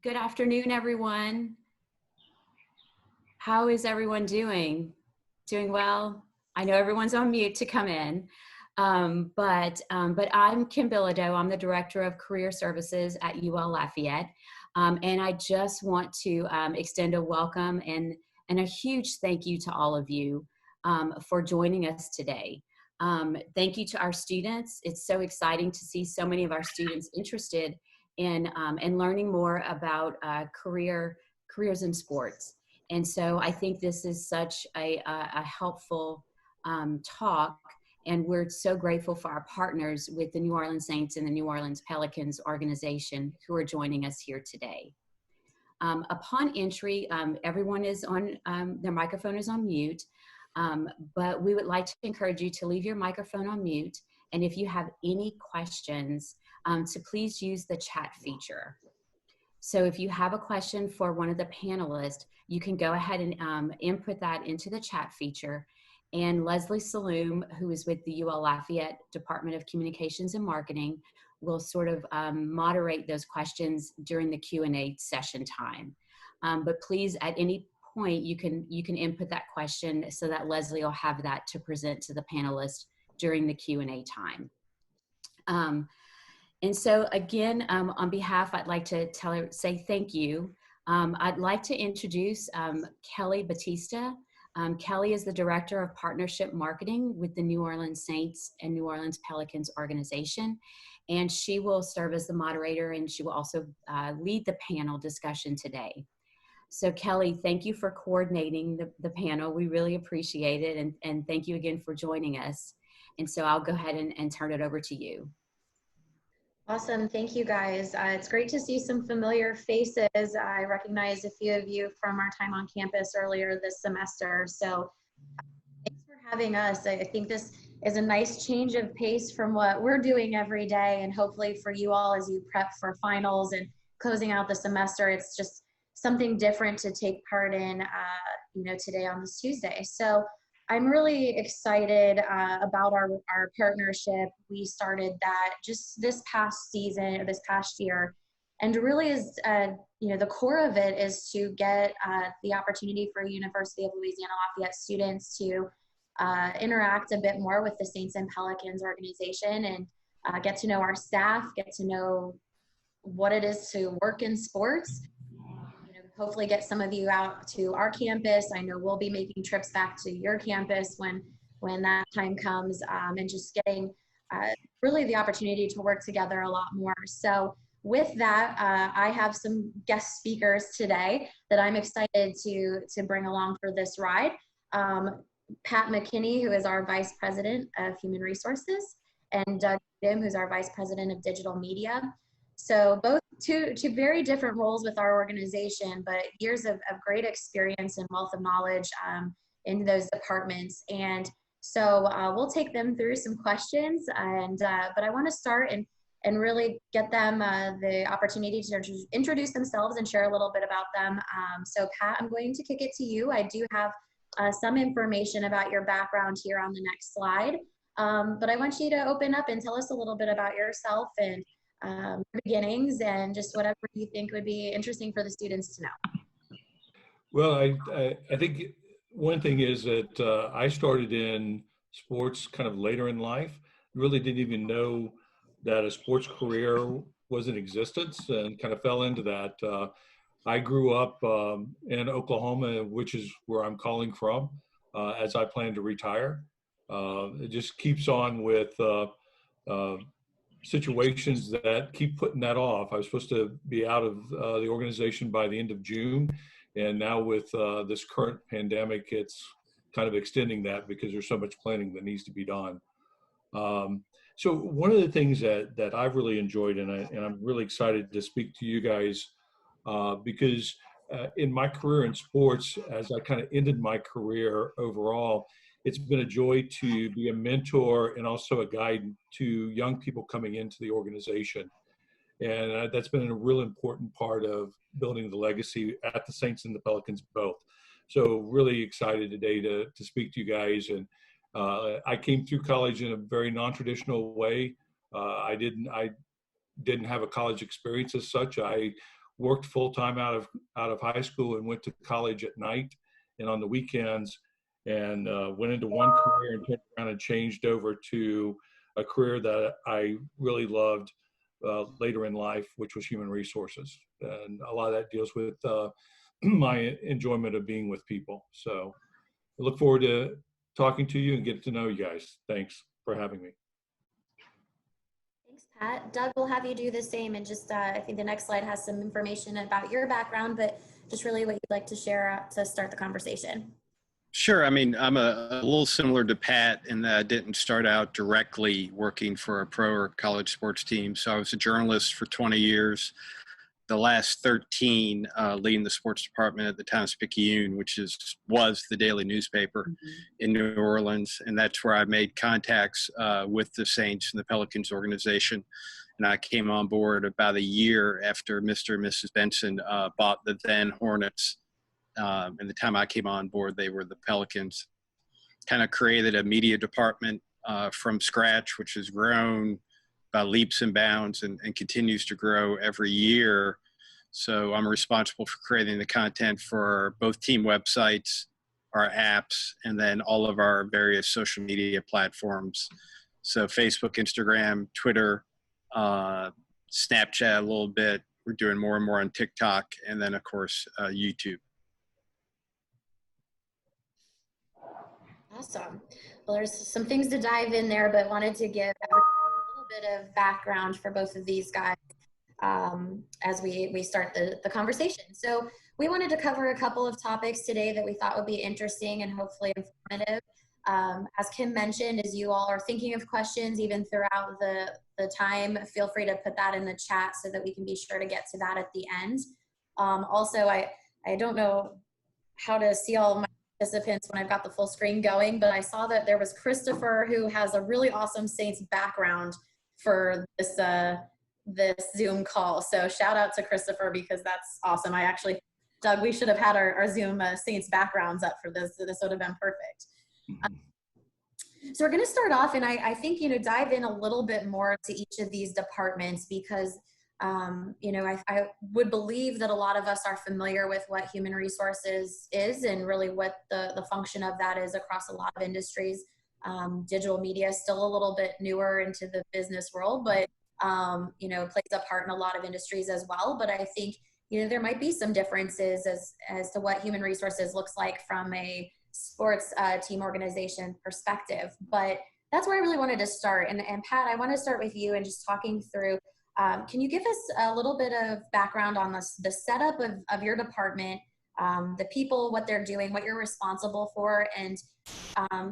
Good afternoon, everyone. How is everyone doing? Doing well? I know everyone's on mute to come in, but I'm Kim Bilodeau. I'm the Director of Career Services at UL Lafayette, and I just want to extend a welcome and a huge thank you to all of you for joining us today. Thank you to our students. It's so exciting to see so many of our students interested in learning more about careers in sports. And so I think this is such a helpful talk, and we're so grateful for our partners with the New Orleans Saints and the New Orleans Pelicans organization who are joining us here today. Upon entry, everyone is on, their microphone is on mute, but we would like to encourage you to leave your microphone on mute, and if you have any questions, to please use the chat feature. So if you have a question for one of the panelists, you can go ahead and input that into the chat feature. And Leslie Saloom, who is with the UL Lafayette Department of Communications and Marketing, will sort of moderate those questions during the Q&A session time. But please, at any point, you can input that question so that Leslie will have that to present to the panelists during the Q&A time. And so again, on behalf, I'd like to say thank you. I'd like to introduce Kelly Batista. Kelly is the Director of Partnership Marketing with the New Orleans Saints and New Orleans Pelicans organization. And she will serve as the moderator, and she will also lead the panel discussion today. So Kelly, thank you for coordinating the panel. We really appreciate it. And thank you again for joining us. And so I'll go ahead and turn it over to you. Awesome. Thank you, guys. It's great to see some familiar faces. I recognize a few of you from our time on campus earlier this semester. So thanks for having us. I think this is a nice change of pace from what we're doing every day. And hopefully for you all, as you prep for finals and closing out the semester, it's just something different to take part in, today on this Tuesday. So I'm really excited about our partnership. We started that just this past season, or this past year, and really is, the core of it is to get the opportunity for University of Louisiana Lafayette students to interact a bit more with the Saints and Pelicans organization and get to know our staff, get to know what it is to work in sports. Hopefully get some of you out to our campus. I know we'll be making trips back to your campus when that time comes, and just getting really the opportunity to work together a lot more. So with that, I have some guest speakers today that I'm excited to bring along for this ride. Pat McKinney, who is our Vice President of Human Resources, and Doug Tatum, who's our Vice President of Digital Media. So both two very different roles with our organization, but years of great experience and wealth of knowledge in those departments. And so we'll take them through some questions, but I want to start and really get them the opportunity to introduce themselves and share a little bit about them. So Pat, I'm going to kick it to you. I do have some information about your background here on the next slide, but I want you to open up and tell us a little bit about yourself and beginnings and just whatever you think would be interesting for the students to know. Well, I think one thing is that I started in sports kind of later in life. Really didn't even know that a sports career was in existence and kind of fell into that. I grew up in Oklahoma, which is where I'm calling from, as I plan to retire. It just keeps on with situations that keep putting that off. I was supposed to be out of the organization by the end of June, and now with this current pandemic, it's kind of extending that because there's so much planning that needs to be done. So one of the things that I've really enjoyed, and I'm really excited to speak to you guys, because in my career in sports, as I kind of ended my career overall, it's been a joy to be a mentor and also a guide to young people coming into the organization. And that's been a real important part of building the legacy at the Saints and the Pelicans both. So really excited today to speak to you guys. And I came through college in a very non-traditional way. I didn't have a college experience as such. I worked full-time out of high school and went to college at night and on the weekends, and went into one career and turned around and changed over to a career that I really loved later in life, which was human resources. And a lot of that deals with my enjoyment of being with people. So I look forward to talking to you and getting to know you guys. Thanks for having me. Thanks, Pat. Doug, will have you do the same. And just, I think the next slide has some information about your background, but just really what you'd like to share to start the conversation. Sure. I mean, I'm a little similar to Pat in that I didn't start out directly working for a pro or college sports team. So I was a journalist for 20 years, the last 13 leading the sports department at the Times-Picayune, which was the daily newspaper in New Orleans. And that's where I made contacts with the Saints and the Pelicans organization. And I came on board about a year after Mr. and Mrs. Benson bought the then Hornets. And the time I came on board, they were the Pelicans. Kind of created a media department from scratch, which has grown by leaps and bounds and continues to grow every year. So I'm responsible for creating the content for both team websites, our apps, and then all of our various social media platforms. So Facebook, Instagram, Twitter, Snapchat a little bit. We're doing more and more on TikTok, and then, of course, YouTube. Awesome. Well, there's some things to dive in there, but wanted to give a little bit of background for both of these guys as we start the conversation. So we wanted to cover a couple of topics today that we thought would be interesting and hopefully informative. As Kim mentioned, as you all are thinking of questions even throughout the time, feel free to put that in the chat so that we can be sure to get to that at the end. Also, I don't know how to see all my participants when I've got the full screen going, but I saw that there was Christopher, who has a really awesome Saints background for this Zoom call. So shout out to Christopher, because that's awesome. Doug, we should have had our Zoom Saints backgrounds up for this. This would have been perfect. So we're going to start off, and I think, dive in a little bit more to each of these departments, because I would believe that a lot of us are familiar with what human resources is and really what the function of that is across a lot of industries. Digital media is still a little bit newer into the business world, but, plays a part in a lot of industries as well. But I think, there might be some differences as to what human resources looks like from a sports team organization perspective. But that's where I really wanted to start. And Pat, I want to start with you and just talking through, can you give us a little bit of background on the setup of your department, the people, what they're doing, what you're responsible for, and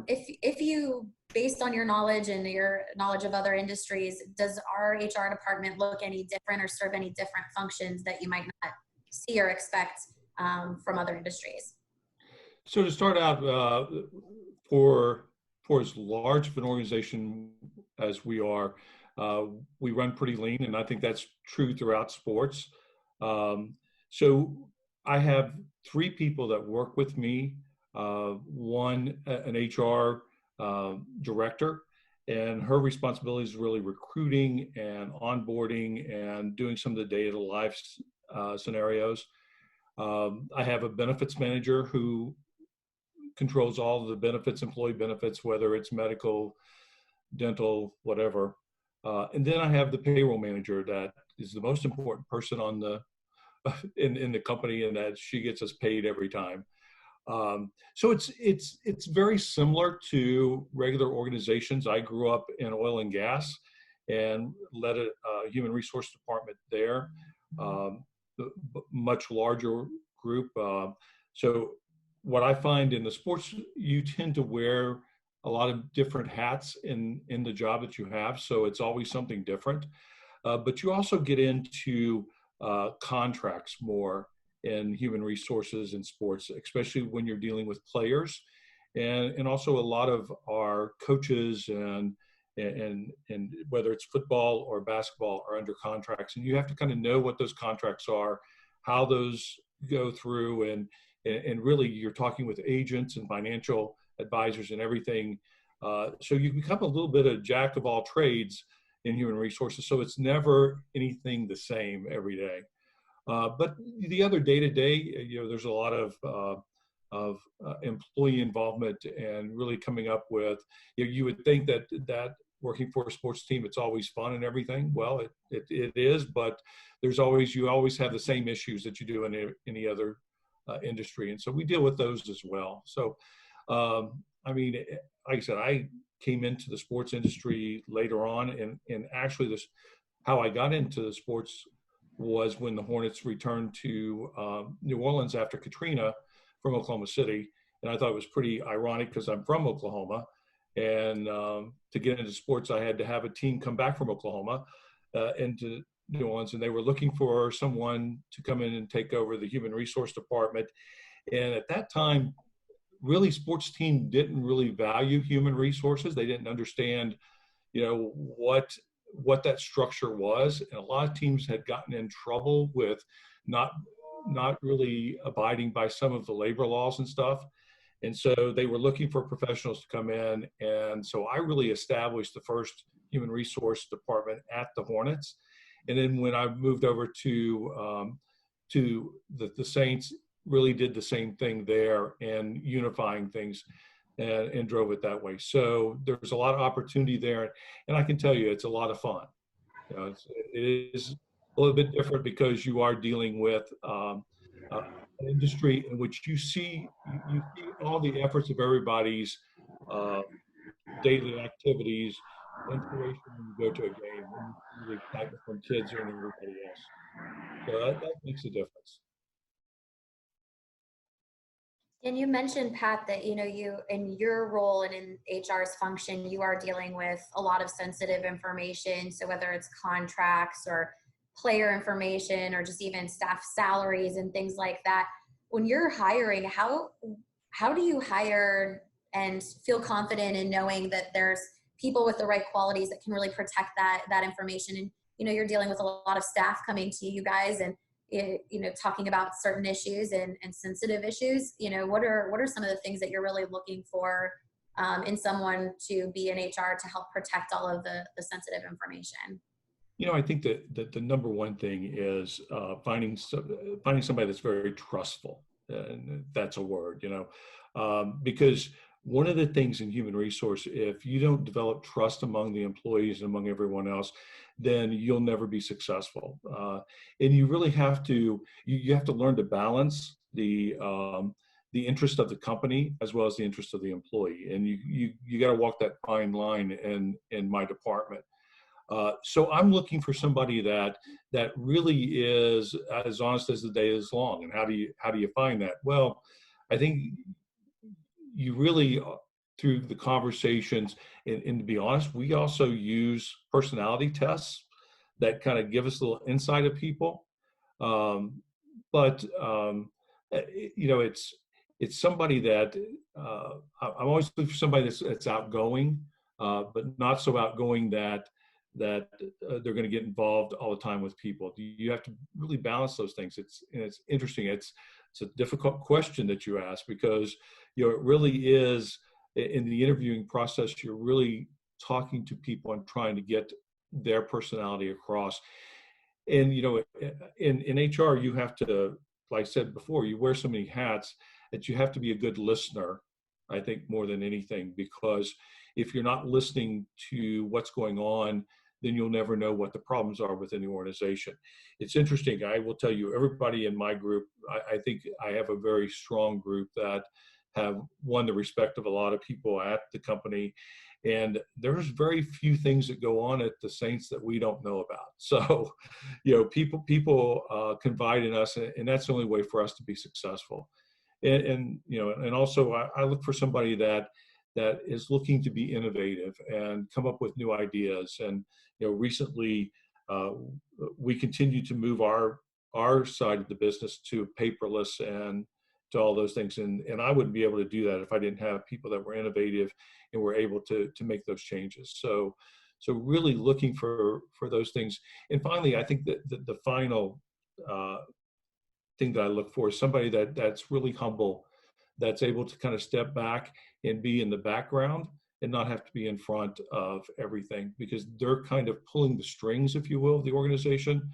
if you, based on your knowledge and your knowledge of other industries, does our HR department look any different or serve any different functions that you might not see or expect from other industries? So to start out, for as large of an organization as we are, we run pretty lean, and I think that's true throughout sports. So I have 3 people that work with me, one, an HR director, and her responsibility is really recruiting and onboarding and doing some of the day-to-life scenarios. I have a benefits manager who controls all of the benefits, employee benefits, whether it's medical, dental, whatever. And then I have the payroll manager that is the most important person on in the company, and that she gets us paid every time. So it's very similar to regular organizations. I grew up in oil and gas and led a human resource department there, much larger group. So what I find in the sports, you tend to wear a lot of different hats in the job that you have. So it's always something different. But you also get into contracts more in human resources in sports, especially when you're dealing with players. And also a lot of our coaches and whether it's football or basketball are under contracts. And you have to kind of know what those contracts are, how those go through, and really you're talking with agents and financial advisors and everything. So you become a little bit of jack of all trades in human resources. So it's never anything the same every day. But the other day-to-day, there's a lot of employee involvement and really coming up with, you would think that working for a sports team, it's always fun and everything. Well, it is, but you always have the same issues that you do in any other industry. And so we deal with those as well. So, I mean, like I said, I came into the sports industry later on, and actually how I got into the sports was when the Hornets returned to New Orleans after Katrina from Oklahoma City. And I thought it was pretty ironic because I'm from Oklahoma. And to get into sports, I had to have a team come back from Oklahoma into New Orleans. And they were looking for someone to come in and take over the human resource department. And at that time, really, sports team didn't really value human resources. They didn't understand, what that structure was. And a lot of teams had gotten in trouble with not really abiding by some of the labor laws and stuff. And so they were looking for professionals to come in. And so I really established the first human resource department at the Hornets. And then when I moved over to the Saints, really did the same thing there and unifying things and drove it that way. So there's a lot of opportunity there. And I can tell you, it's a lot of fun. It is a little bit different because you are dealing with an industry in which you see all the efforts of everybody's daily activities, inspiration when you go to a game, and you see the excitement from kids and everybody else. So that makes a difference. And you mentioned, Pat, that you in your role and in HR's function, you are dealing with a lot of sensitive information. So whether it's contracts or player information or just even staff salaries and things like that. When you're hiring, how do you hire and feel confident in knowing that there's people with the right qualities that can really protect that information? And you're dealing with a lot of staff coming to you guys and talking about certain issues and sensitive issues. What are some of the things that you're really looking for in someone to be in HR to help protect all of the sensitive information? I think that the number one thing is finding somebody that's very trustful, and that's a word, because one of the things in human resource, if you don't develop trust among the employees and among everyone else, then you'll never be successful. And you really have to learn to balance the interest of the company as well as the interest of the employee, and you got to walk that fine line in my department. So I'm looking for somebody that really is as honest as the day is long. And how do you find that? Well, I think you really, through the conversations, and to be honest, we also use personality tests that kind of give us a little insight of people. But it's somebody that I'm always looking for somebody that's outgoing, but not so outgoing that they're going to get involved all the time with people. You have to really balance those things. It's interesting. It's a difficult question that you ask because it really is, in the interviewing process, you're really talking to people and trying to get their personality across. And in HR, you have to, like I said before, you wear so many hats that you have to be a good listener, I think, more than anything, because if you're not listening to what's going on, then you'll never know what the problems are within the organization. It's interesting. I will tell you, everybody in my group, I think I have a very strong group that have won the respect of a lot of people at the company. And there's very few things that go on at the Saints that we don't know about. So, people confide in us, and that's the only way for us to be successful. And also I look for somebody that is looking to be innovative and come up with new ideas. And recently we continue to move our side of the business to paperless and to all those things. And I wouldn't be able to do that if I didn't have people that were innovative and were able to make those changes. So really looking for those things. And finally, I think that the final thing that I look for is somebody that's really humble, that's able to kind of step back and be in the background and not have to be in front of everything, because they're kind of pulling the strings, if you will, of the organization.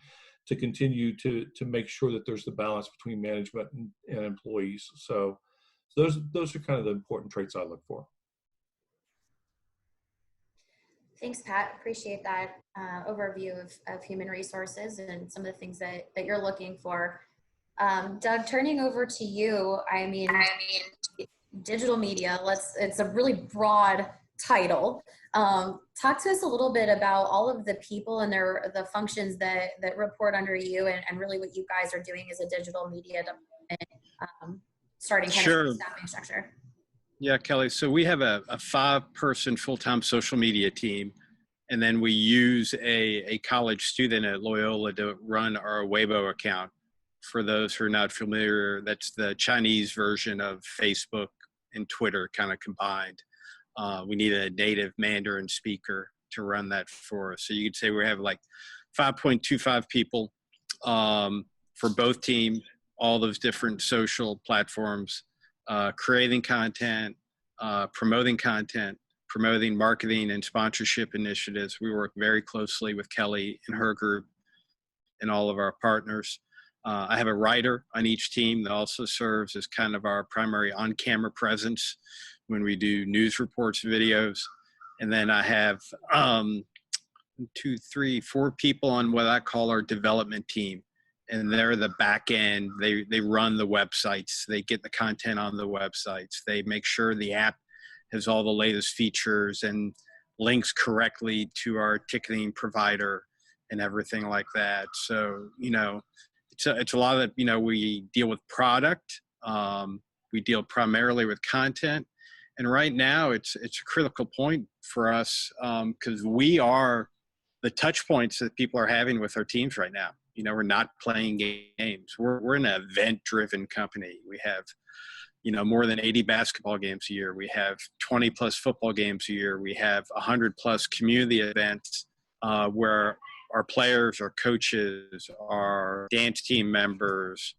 to continue to make sure that there's the balance between management and employees. So those are kind of the important traits I look for. Thanks, Pat. Appreciate that overview of human resources and some of the things that you're looking for. Doug, turning over to you, I mean, digital media, it's a really broad title. Talk to us a little bit about all of the people and the functions that report under you and really what you guys are doing as a digital media department, starting kind of staffing structure. Yeah, Kelly. So we have a 5-person full-time social media team, and then we use a college student at Loyola to run our Weibo account. For those who are not familiar, that's the Chinese version of Facebook and Twitter kind of combined. We need a native Mandarin speaker to run that for us. So you could say we have like 5.25 people for both teams, all those different social platforms, creating content, promoting marketing and sponsorship initiatives. We work very closely with Kelly and her group and all of our partners. I have a writer on each team that also serves as kind of our primary on-camera presence when we do news reports, videos. And then I have 2, 3, 4 people on what I call our development team. And they're the back end. They run the websites. They get the content on the websites. They make sure the app has all the latest features and links correctly to our ticketing provider and everything like that. So, it's a lot of, we deal with product. We deal primarily with content. And right now it's a critical point for us because we are the touch points that people are having with our teams right now. We're not playing games. We're an event-driven company. We have, more than 80 basketball games a year. We have 20 plus football games a year. We have 100 plus community events where our players, our coaches, our dance team members,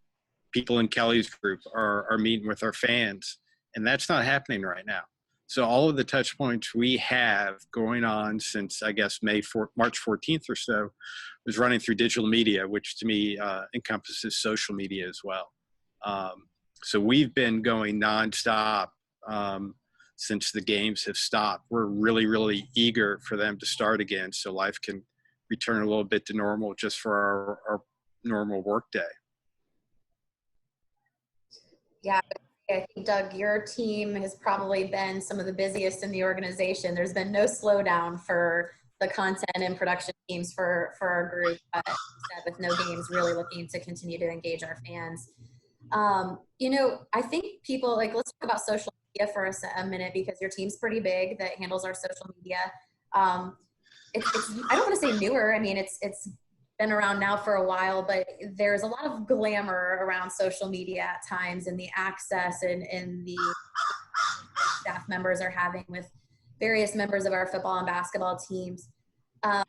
people in Kelly's group are meeting with our fans. And that's not happening right now. So all of the touch points we have going on since, I guess, March 14th or so was running through digital media, which to me encompasses social media as well. So we've been going nonstop since the games have stopped. We're really, really eager for them to start again so life can return a little bit to normal just for our normal work day. Yeah. I think, Doug, your team has probably been some of the busiest in the organization. There's been no slowdown for the content and production teams for our group, with no games, really looking to continue to engage our fans. I think people, let's talk about social media for a minute because your team's pretty big that handles our social media. It's I don't want to say newer. I mean, it's been around now for a while, but there's a lot of glamour around social media at times and the access and the staff members are having with various members of our football and basketball teams. How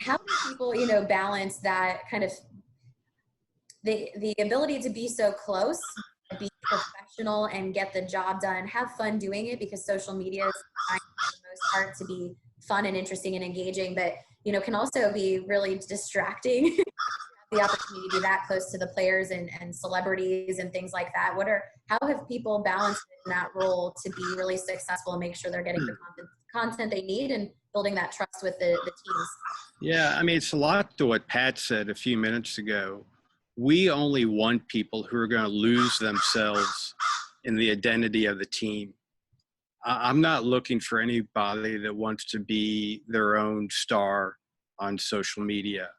do people, balance that kind of the ability to be so close, be professional and get the job done, have fun doing it because social media is designed for the most part to be fun and interesting and engaging, but can also be really distracting. The opportunity to be that close to the players and celebrities and things like that. How have people balanced in that role to be really successful and make sure they're getting the content they need and building that trust with the teams? Yeah, I mean, it's a lot to what Pat said a few minutes ago. We only want people who are going to lose themselves in the identity of the team. I'm not looking for anybody that wants to be their own star on social media.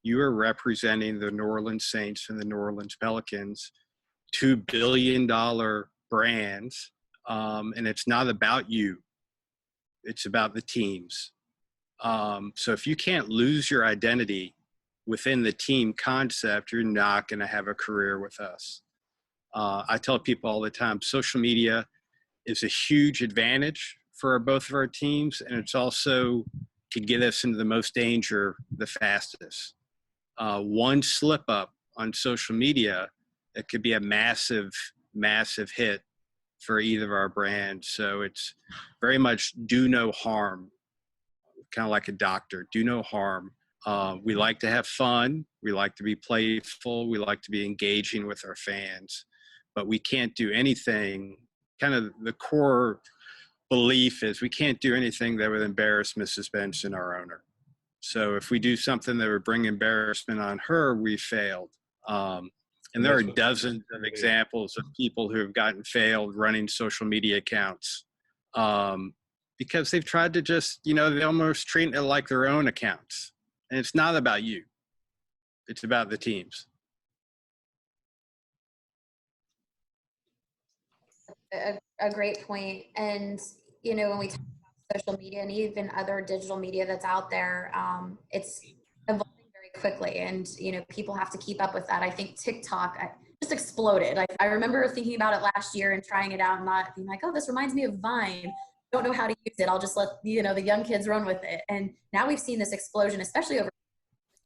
You are representing the New Orleans Saints and the New Orleans Pelicans, $2 billion brands, and it's not about you. It's about the teams. So if you can't lose your identity within the team concept, you're not going to have a career with us. I tell people all the time, social media is a huge advantage for both of our teams, and it's also could get us into the most danger the fastest. One slip up on social media, it could be a massive, massive hit for either of our brands. So it's very much do no harm, kind of like a doctor, do no harm We like to have fun. We like to be playful. We like to be engaging with our fans, but we can't do anything. Kind of the core belief is we can't do anything that would embarrass Mrs. Benson, our owner. So if we do something that would bring embarrassment on her, we failed. And there are dozens of examples of people who have gotten failed running social media accounts because they've tried to just, they almost treat it like their own accounts. And it's not about you. It's about the teams. A great point. And, when we talk about social media and even other digital media that's out there, it's evolving very quickly. And, people have to keep up with that. I think TikTok just exploded. I remember thinking about it last year and trying it out and not being like, oh, this reminds me of Vine. Don't know how to use it. I'll just let, the young kids run with it. And now we've seen this explosion, especially over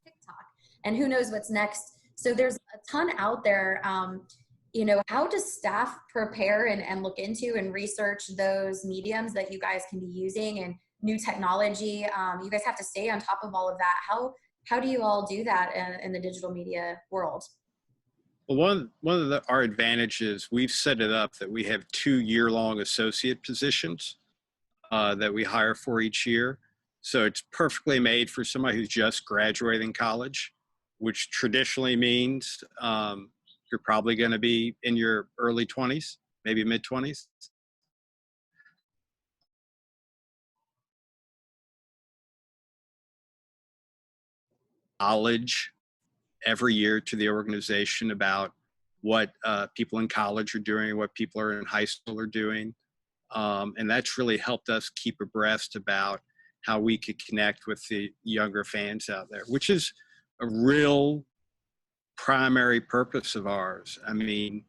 TikTok. And who knows what's next. So there's a ton out there. How does staff prepare and look into and research those mediums that you guys can be using and new technology? You guys have to stay on top of all of that. How do you all do that in the digital media world? Well, one of our advantages, we've set it up that we have 2 year-long associate positions that we hire for each year. So it's perfectly made for somebody who's just graduating college, which traditionally means you're probably going to be in your early 20s, maybe mid 20s. Knowledge every year to the organization about what people in college are doing, what people are in high school are doing. And that's really helped us keep abreast about how we could connect with the younger fans out there, which is a real primary purpose of ours. I mean,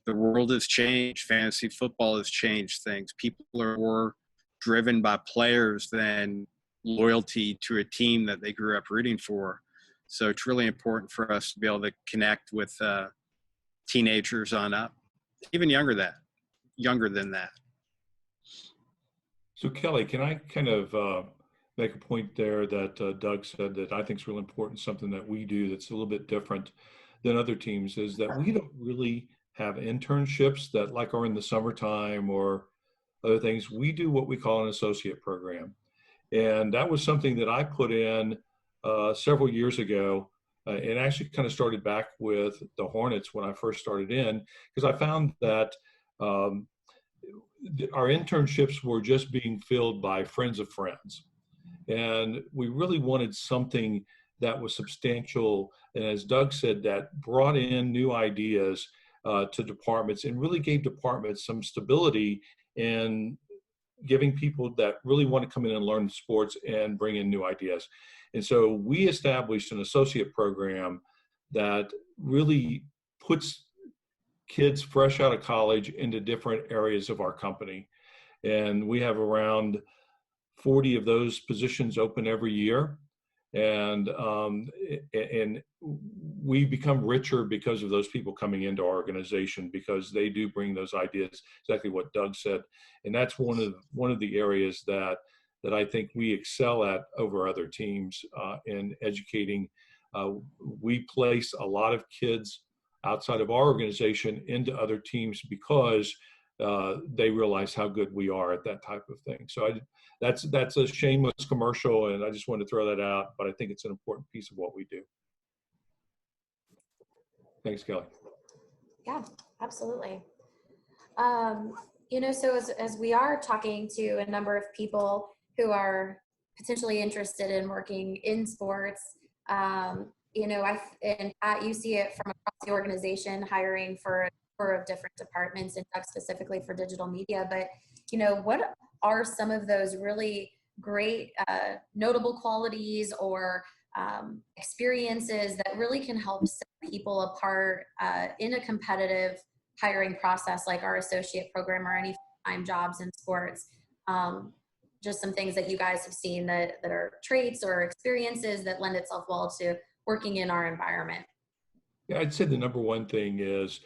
the world has changed. Fantasy football has changed things. People are more driven by players than loyalty to a team that they grew up rooting for. So it's really important for us to be able to connect with teenagers on up, even younger than that. So Kelly, can I kind of make a point there that Doug said that I think is really important, something that we do that's a little bit different than other teams, is that we don't really have internships that like are in the summertime or other things. We do what we call an associate program. And that was something that I put in several years ago. And actually kind of started back with the Hornets when I first started in, because I found that our internships were just being filled by friends of friends. And we really wanted something that was substantial. And as Doug said, that brought in new ideas to departments and really gave departments some stability in giving people that really want to come in and learn sports and bring in new ideas. And so we established an associate program that really puts kids fresh out of college into different areas of our company. And we have around 40 of those positions open every year. And we become richer because of those people coming into our organization, because they do bring those ideas, exactly what Doug said. And that's one of the areas that I think we excel at over other teams in educating. We place a lot of kids outside of our organization into other teams because they realize how good we are at that type of thing. So that's a shameless commercial, and I just wanted to throw that out, but I think it's an important piece of what we do. Thanks, Kelly. Yeah, absolutely. So as we are talking to a number of people who are potentially interested in working in sports, and Pat, you see it from across the organization, hiring for a number of different departments, and Doug specifically for digital media. But, what are some of those really great, notable qualities or experiences that really can help set people apart in a competitive hiring process like our associate program or any full-time jobs in sports? Just some things that you guys have seen that are traits or experiences that lend itself well to working in our environment. Yeah, I'd say the number one thing is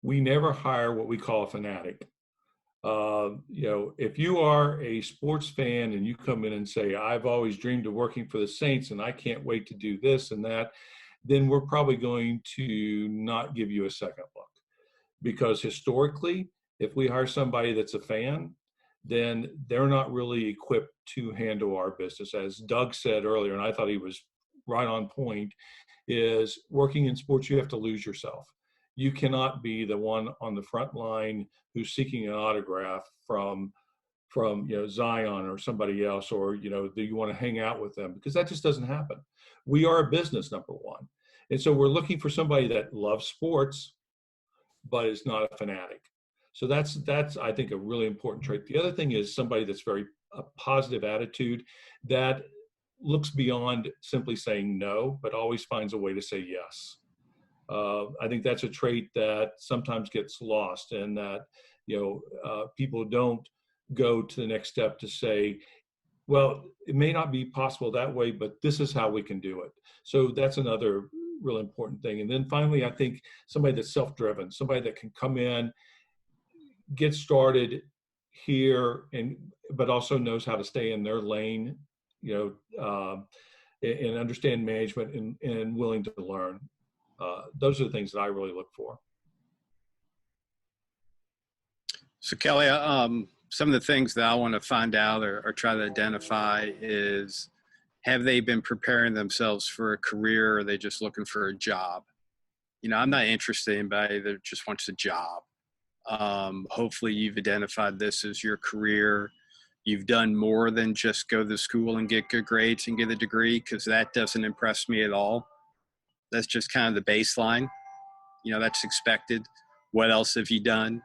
we never hire what we call a fanatic. If you are a sports fan and you come in and say, I've always dreamed of working for the Saints and I can't wait to do this and that, then we're probably going to not give you a second look. Because historically, if we hire somebody that's a fan, then they're not really equipped to handle our business. As Doug said earlier, and I thought he was right on point, is working in sports, you have to lose yourself. You cannot be the one on the front line who's seeking an autograph from Zion or somebody else, or that you want to hang out with them, because that just doesn't happen. We are a business, number one, and so we're looking for somebody that loves sports but is not a fanatic. So that's I think a really important trait. The other thing is somebody that's very a positive attitude, that looks beyond simply saying no, but always finds a way to say yes. I think that's a trait that sometimes gets lost, and that people don't go to the next step to say, well, it may not be possible that way, but this is how we can do it. So that's another real important thing. And then finally, I think somebody that's self-driven, somebody that can come in, get started here, but also knows how to stay in their lane, and understand management and willing to learn. Those are the things that I really look for. So Kelly, some of the things that I want to find out or try to identify is, have they been preparing themselves for a career, or are they just looking for a job? I'm not interested in anybody that just wants a job. Hopefully you've identified this as your career. You've done more than just go to school and get good grades and get a degree, because that doesn't impress me at all. That's just kind of the baseline. That's expected. What else have you done?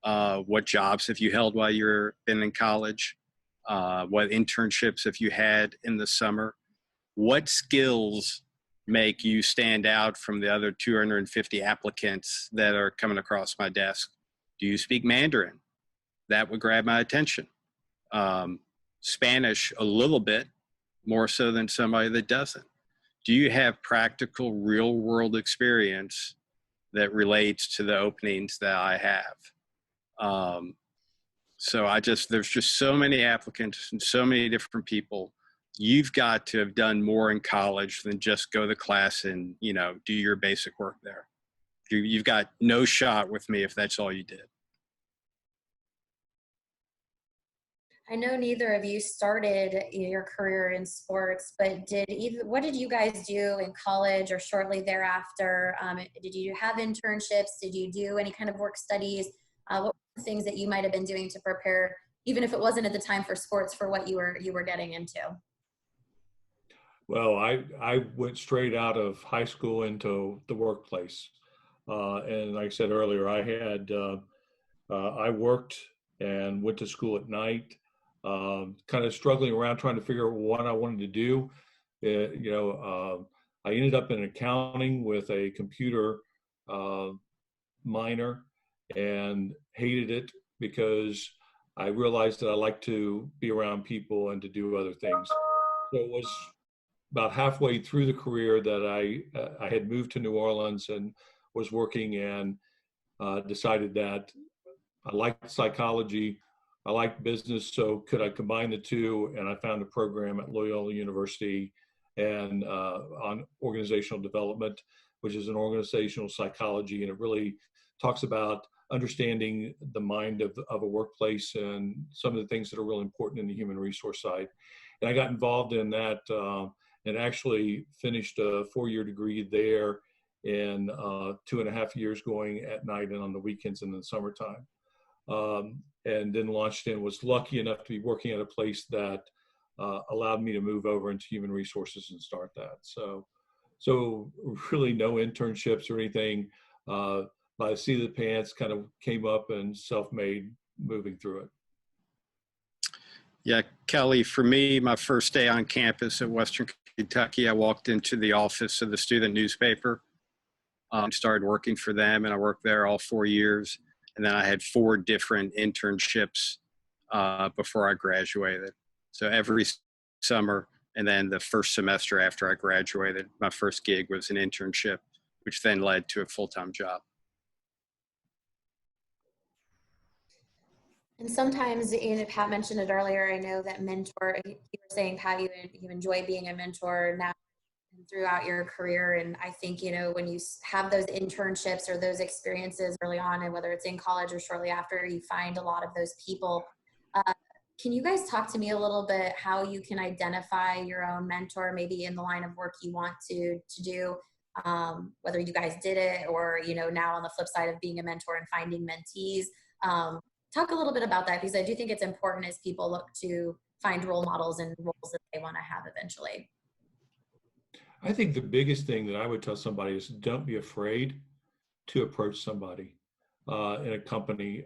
What jobs have you held while you've been in college? What internships have you had in the summer? What skills make you stand out from the other 250 applicants that are coming across my desk? Do you speak Mandarin? That would grab my attention. Spanish a little bit, more so than somebody that doesn't. Do you have practical real world experience that relates to the openings that I have? So there's just so many applicants and so many different people. You've got to have done more in college than just go to class and, do your basic work there. You've got no shot with me if that's all you did. I know neither of you started your career in sports, but what did you guys do in college or shortly thereafter? Did you have internships? Did you do any kind of work studies? What were the things that you might have been doing to prepare, even if it wasn't at the time for sports, for what you were getting into? Well, I went straight out of high school into the workplace. And like I said earlier, I worked and went to school at night, kind of struggling around trying to figure out what I wanted to do. I ended up in accounting with a computer minor, and hated it because I realized that I like to be around people and to do other things. So it was about halfway through the career that I had moved to New Orleans and was working, and decided that I liked psychology, I liked business, so could I combine the two? And I found a program at Loyola University and on organizational development, which is an organizational psychology, and it really talks about understanding the mind of a workplace and some of the things that are really important in the human resource side. And I got involved in that and actually finished a 4-year degree there in 2.5 years, going at night and on the weekends and in the summertime. And then launched and was lucky enough to be working at a place that allowed me to move over into human resources and start that. So really no internships or anything. By the seat of the pants, kind of came up and self-made moving through it. Yeah, Kelly, for me, my first day on campus at Western Kentucky, I walked into the office of the student newspaper, started working for them, and I worked there all 4 years. And then I had 4 different internships before I graduated. So every summer, and then the first semester after I graduated, my first gig was an internship, which then led to a full-time job. And sometimes, you know, Pat mentioned it earlier. I know that mentor, you were saying, Pat, you enjoy being a mentor now and throughout your career. And I think, you know, when you have those internships or those experiences early on, and whether it's in college or shortly after, you find a lot of those people. Can you guys talk to me a little bit how you can identify your own mentor, maybe in the line of work you want to do, whether you guys did it or, you know, now on the flip side of being a mentor and finding mentees. Talk a little bit about that, because I do think it's important as people look to find role models and roles that they want to have eventually. I think the biggest thing that I would tell somebody is don't be afraid to approach somebody in a company.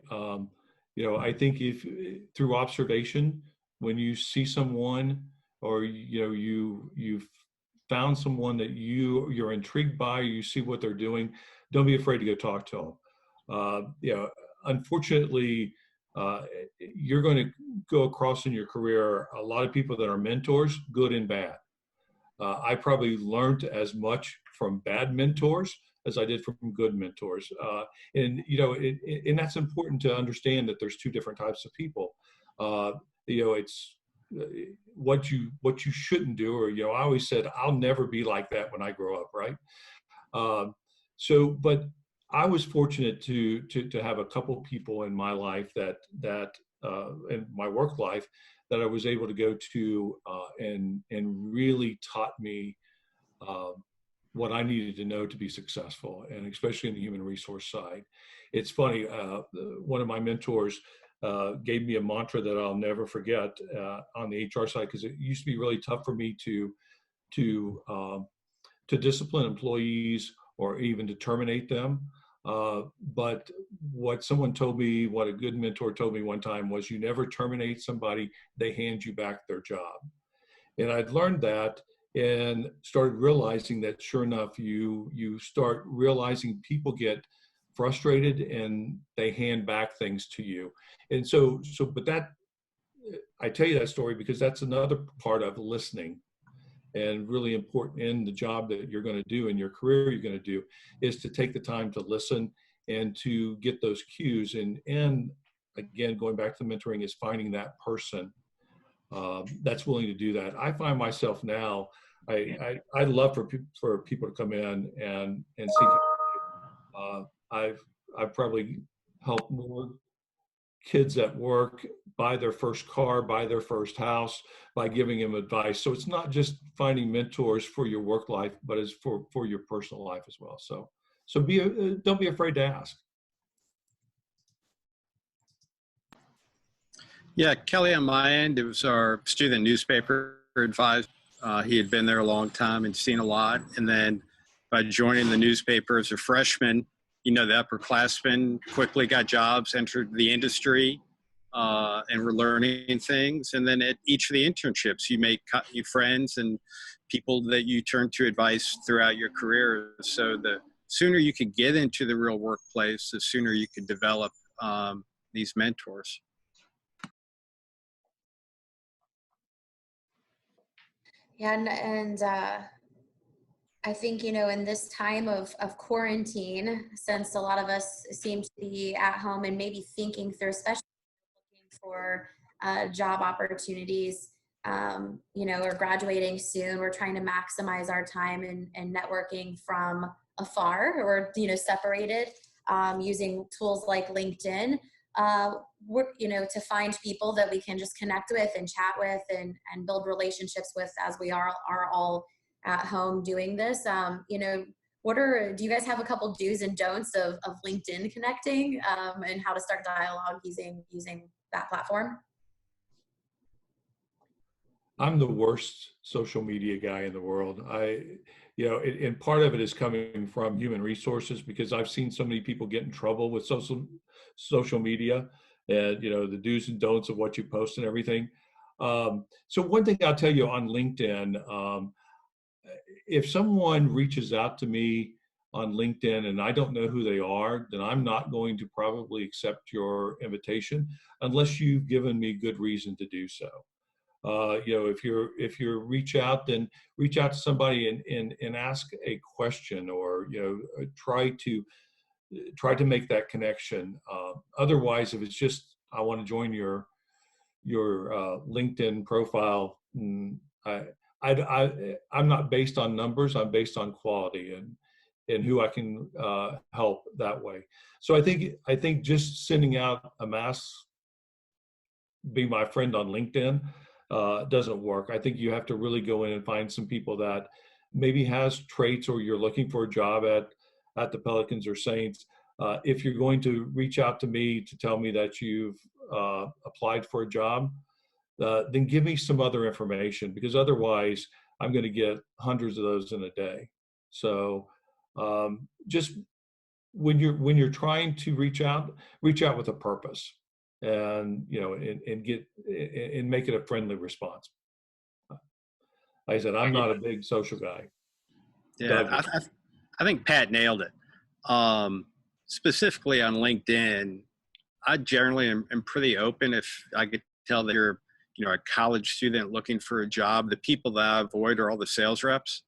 You know, I think if through observation, when you see someone or, you know, you've found someone that you're intrigued by, you see what they're doing, don't be afraid to go talk to them. You know, unfortunately, you're going to go across in your career a lot of people that are mentors, good and bad. I probably learned as much from bad mentors as I did from good mentors. And, you know, and that's important to understand that there's two different types of people. You know, it's what you shouldn't do, or, you know, I always said, I'll never be like that when I grow up, right? But I was fortunate to have a couple people in my life that in my work life that I was able to go to and really taught me what I needed to know to be successful, and especially in the human resource side. It's funny, one of my mentors gave me a mantra that I'll never forget on the HR side, because it used to be really tough for me to discipline employees or even to terminate them. But what someone told me, what a good mentor told me one time was, you never terminate somebody, they hand you back their job. And I'd learned that and started realizing that, sure enough, you start realizing people get frustrated and they hand back things to you. And but that, I tell you that story because that's another part of listening, and really important in the job that you're going to do, in your career you're going to do, is to take the time to listen and to get those cues. And again, going back to the mentoring, is finding that person that's willing to do that. I find myself now, I love for people to come in and seek. I've probably helped more kids at work buy their first car, buy their first house, by giving them advice. So it's not just finding mentors for your work life, but it's for your personal life as well. So don't be afraid to ask. Yeah, Kelly, on my end, it was our student newspaper advisor. He had been there a long time and seen a lot. And then by joining the newspaper as a freshman, you know, the upperclassmen quickly got jobs, entered the industry, and were learning things. And then at each of the internships, you make new friends and people that you turn to advice throughout your career. So the sooner you could get into the real workplace, the sooner you could develop these mentors. Yeah, and I think, you know, in this time of quarantine, since a lot of us seem to be at home and maybe thinking through, especially looking for job opportunities, you know, or graduating soon, we're trying to maximize our time and networking from afar, or, you know, separated, using tools like LinkedIn. You know, to find people that we can just connect with and chat with and build relationships with, as we are all at home doing this. You know, do you guys have a couple do's and don'ts of LinkedIn connecting, and how to start dialogue using that platform? I'm the worst social media guy in the world. And part of it is coming from human resources, because I've seen so many people get in trouble with social media, and, you know, the do's and don'ts of what you post and everything. So one thing I'll tell you on LinkedIn, if someone reaches out to me on LinkedIn and I don't know who they are, then I'm not going to probably accept your invitation unless you've given me good reason to do so. You know, if you reach out, then reach out to somebody and ask a question, or, you know, try to make that connection. Otherwise, if it's just I want to join your LinkedIn profile. I'm not based on numbers. I'm based on quality and who I can help that way. So I think just sending out a mass, be my friend on LinkedIn, doesn't work. I think you have to really go in and find some people that maybe has traits, or you're looking for a job at the Pelicans or Saints. If you're going to reach out to me to tell me that you've applied for a job, then give me some other information, because otherwise I'm going to get hundreds of those in a day. So just when you're trying to reach out with a purpose, and and make it a friendly response. Like I said, I'm not a big social guy. Yeah, I think Pat nailed it. Specifically on LinkedIn, I generally am pretty open. If I could tell that you're, a college student looking for a job, the people that I avoid are all the sales reps.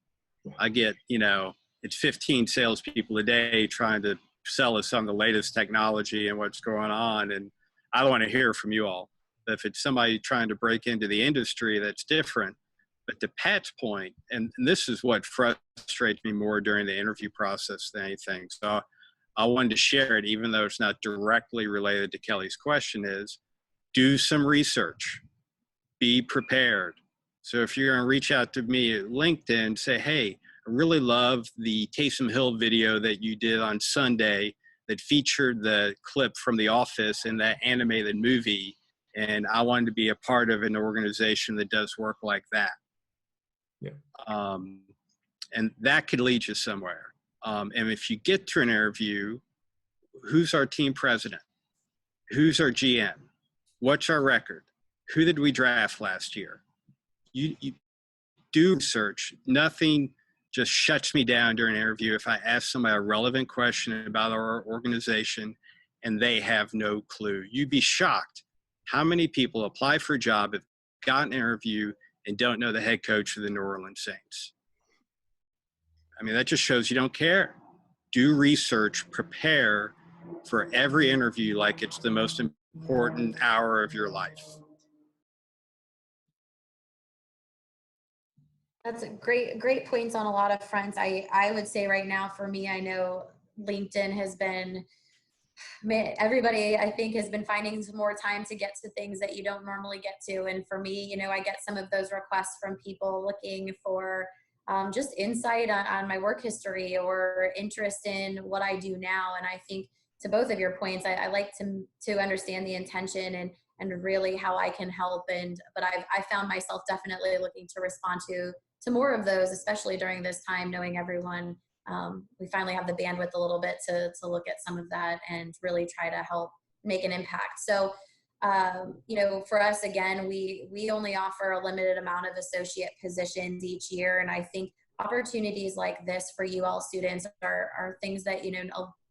I get, it's 15 salespeople a day trying to sell us on the latest technology and what's going on, and I don't want to hear from you all. But if it's somebody trying to break into the industry, that's different. But to Pat's point, and this is what frustrates me more during the interview process than anything. So I wanted to share it, even though it's not directly related to Kelly's question, is do some research, be prepared. So if you're going to reach out to me at LinkedIn, say, hey, I really love the Taysom Hill video that you did on Sunday that featured the clip from The Office in that animated movie, and I wanted to be a part of an organization that does work like that. Yeah. And that could lead you somewhere. And if you get to an interview, who's our team president? Who's our GM? What's our record? Who did we draft last year? You do research. Nothing just shuts me down during an interview if I ask somebody a relevant question about our organization and they have no clue. You'd be shocked how many people apply for a job, have got an interview, and don't know the head coach of the New Orleans Saints. I mean, that just shows you don't care. Do research, prepare for every interview like it's the most important hour of your life. That's a great points on a lot of fronts. I would say right now for me, I know LinkedIn has been, everybody I think has been finding some more time to get to things that you don't normally get to. And for me, I get some of those requests from people looking for just insight on my work history or interest in what I do now. And I think to both of your points, I like to understand the intention and really how I can help. But I found myself definitely looking to respond to more of those, especially during this time, knowing everyone, we finally have the bandwidth a little bit to look at some of that and really try to help make an impact. So, for us, again, we only offer a limited amount of associate positions each year. And I think opportunities like this for UL students are things that,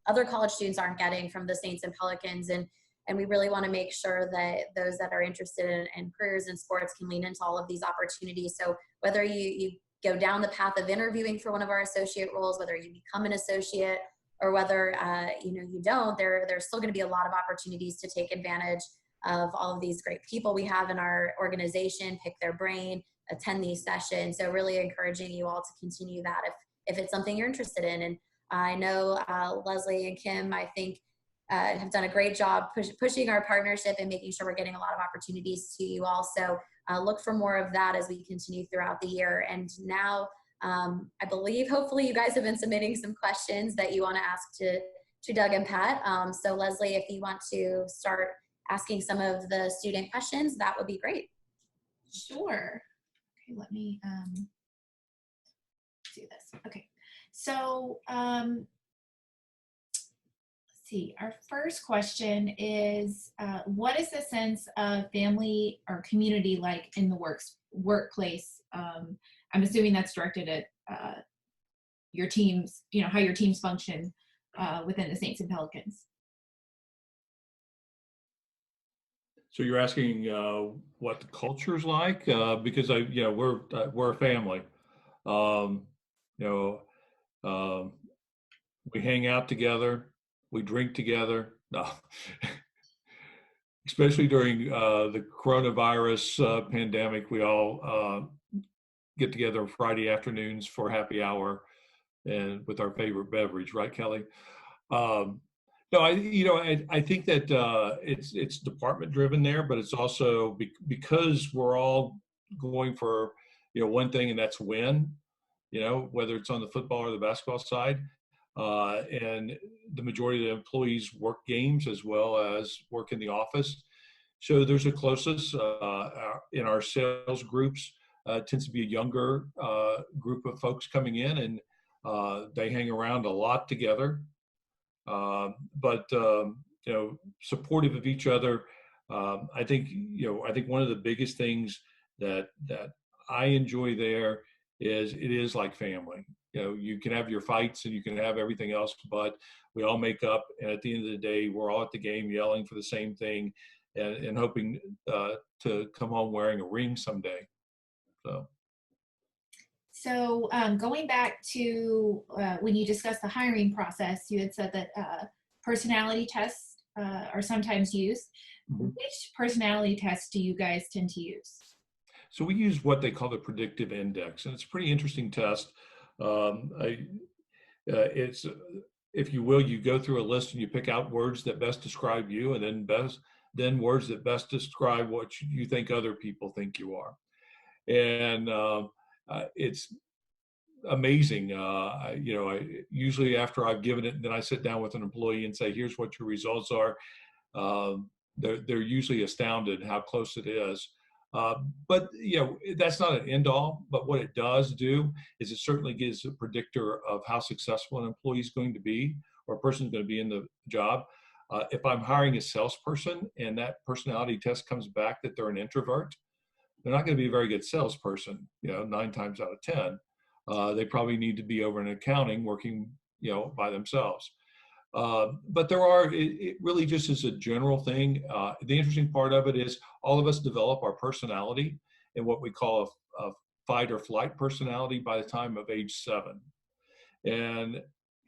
other college students aren't getting from the Saints and Pelicans. And we really want to make sure that those that are interested in careers in sports can lean into all of these opportunities. So whether you go down the path of interviewing for one of our associate roles, whether you become an associate or whether you don't, there's still going to be a lot of opportunities to take advantage of all of these great people we have in our organization, pick their brain, attend these sessions. So really encouraging you all to continue that if it's something you're interested in. And I know Leslie and Kim, I think, have done a great job pushing our partnership and making sure we're getting a lot of opportunities to you all. So look for more of that as we continue throughout the year. And now I believe, hopefully you guys have been submitting some questions that you want to ask to Doug and Pat. So Leslie, if you want to start asking some of the student questions, that would be great. Sure. Okay, let me do this. Okay, so let's see. Our first question is, what is the sense of family or community like in the workplace? I'm assuming that's directed at your teams, how your teams function within the Saints and Pelicans. So you're asking what the culture's like, because we're a family. We hang out together, we drink together. No, especially during the coronavirus pandemic, we all get together Friday afternoons for happy hour and with our favorite beverage, right, Kelly? Um, no, I think that it's department driven there, but it's also because we're all going for, one thing, and that's win, whether it's on the football or the basketball side. And the majority of the employees work games as well as work in the office. So there's a closeness in our sales groups. Tends to be a younger group of folks coming in, and they hang around a lot together. But supportive of each other. I think one of the biggest things that I enjoy there is it is like family. You can have your fights and you can have everything else, but we all make up, and at the end of the day, we're all at the game yelling for the same thing, and hoping to come home wearing a ring someday. So going back to when you discussed the hiring process, you had said that personality tests are sometimes used. Mm-hmm. Which personality tests do you guys tend to use? So we use what they call the predictive index, and it's a pretty interesting test. It's, if you will, you go through a list and you pick out words that best describe you, and then words that best describe what you think other people think you are. And it's amazing. I usually after I've given it, then I sit down with an employee and say, "Here's what your results are." They're usually astounded how close it is. But that's not an end all. But what it does do is it certainly gives a predictor of how successful an employee is going to be, or a person is going to be in the job. If I'm hiring a salesperson and that personality test comes back that they're an introvert, they're not going to be a very good salesperson, 9 times out of 10. They probably need to be over in accounting working, by themselves. But it really just is a general thing. The interesting part of it is all of us develop our personality in what we call a fight or flight personality by the time of age 7. And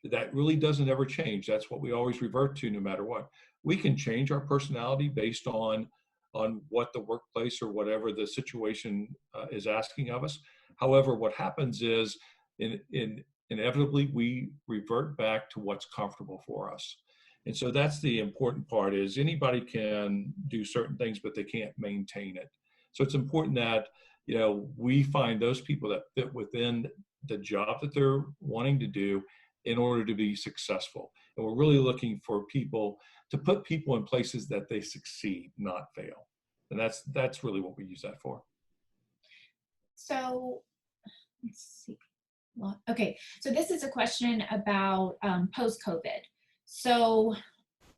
that really doesn't ever change. That's what we always revert to no matter what. We can change our personality based on what the workplace or whatever the situation is asking of us. However, what happens is inevitably we revert back to what's comfortable for us. And so that's the important part, is anybody can do certain things, but they can't maintain it. So it's important that, we find those people that fit within the job that they're wanting to do in order to be successful. And we're really looking for people to put people in places that they succeed, not fail. And that's really what we use that for. So let's see. Well, okay, so this is a question about post-COVID. So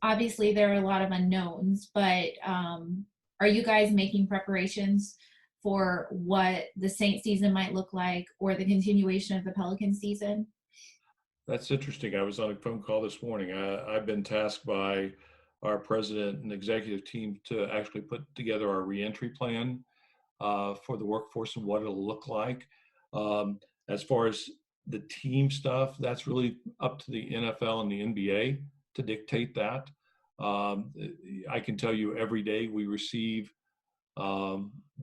obviously there are a lot of unknowns, but are you guys making preparations for what the Saint season might look like, or the continuation of the Pelican season? That's interesting. I was on a phone call this morning. I've been tasked by our president and executive team to actually put together our reentry plan for the workforce and what it'll look like. As far as the team stuff, that's really up to the NFL and the NBA to dictate that. I can tell you every day we receive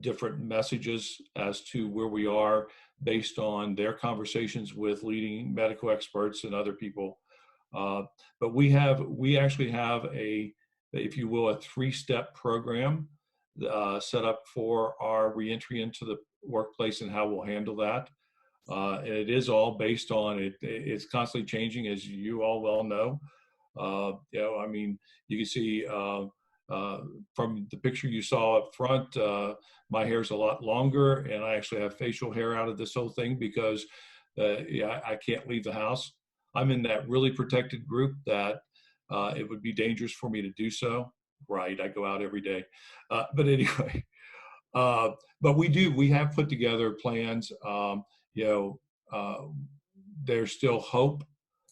different messages as to where we are based on their conversations with leading medical experts and other people. But we actually have if you will, a 3-step program set up for our reentry into the workplace and how we'll handle that. And it is all based on it's constantly changing, as you all well know. You can see from the picture you saw up front, my hair's a lot longer, and I actually have facial hair out of this whole thing because I can't leave the house. I'm in that really protected group that it would be dangerous for me to do so. Right, I go out every day. But anyway, but we have put together plans. There's still hope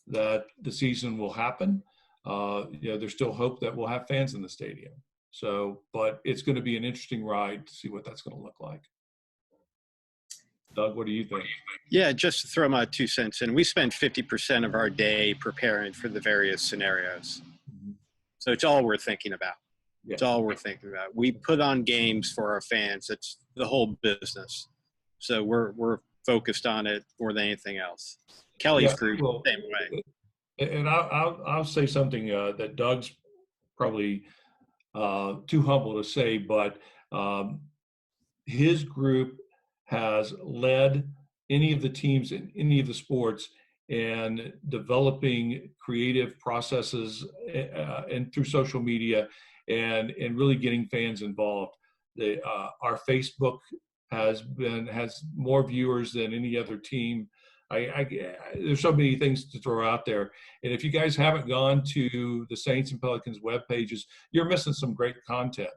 that the season will happen. There's still hope that we'll have fans in the stadium. So, but it's going to be an interesting ride to see what that's going to look like. Doug, what do you think? Yeah, just to throw my 2 cents in, we spend 50% of our day preparing for the various scenarios. Mm-hmm. So it's all we're thinking about. It's all we're thinking about. We put on games for our fans. It's the whole business. So we're focused on it more than anything else. Kelly's group, well, same way. And I'll say something that Doug's probably too humble to say, but his group has led any of the teams in any of the sports and developing creative processes and through social media and really getting fans involved. Our Facebook has more viewers than any other team. There's so many things to throw out there. And if you guys haven't gone to the Saints and Pelicans web pages, you're missing some great content.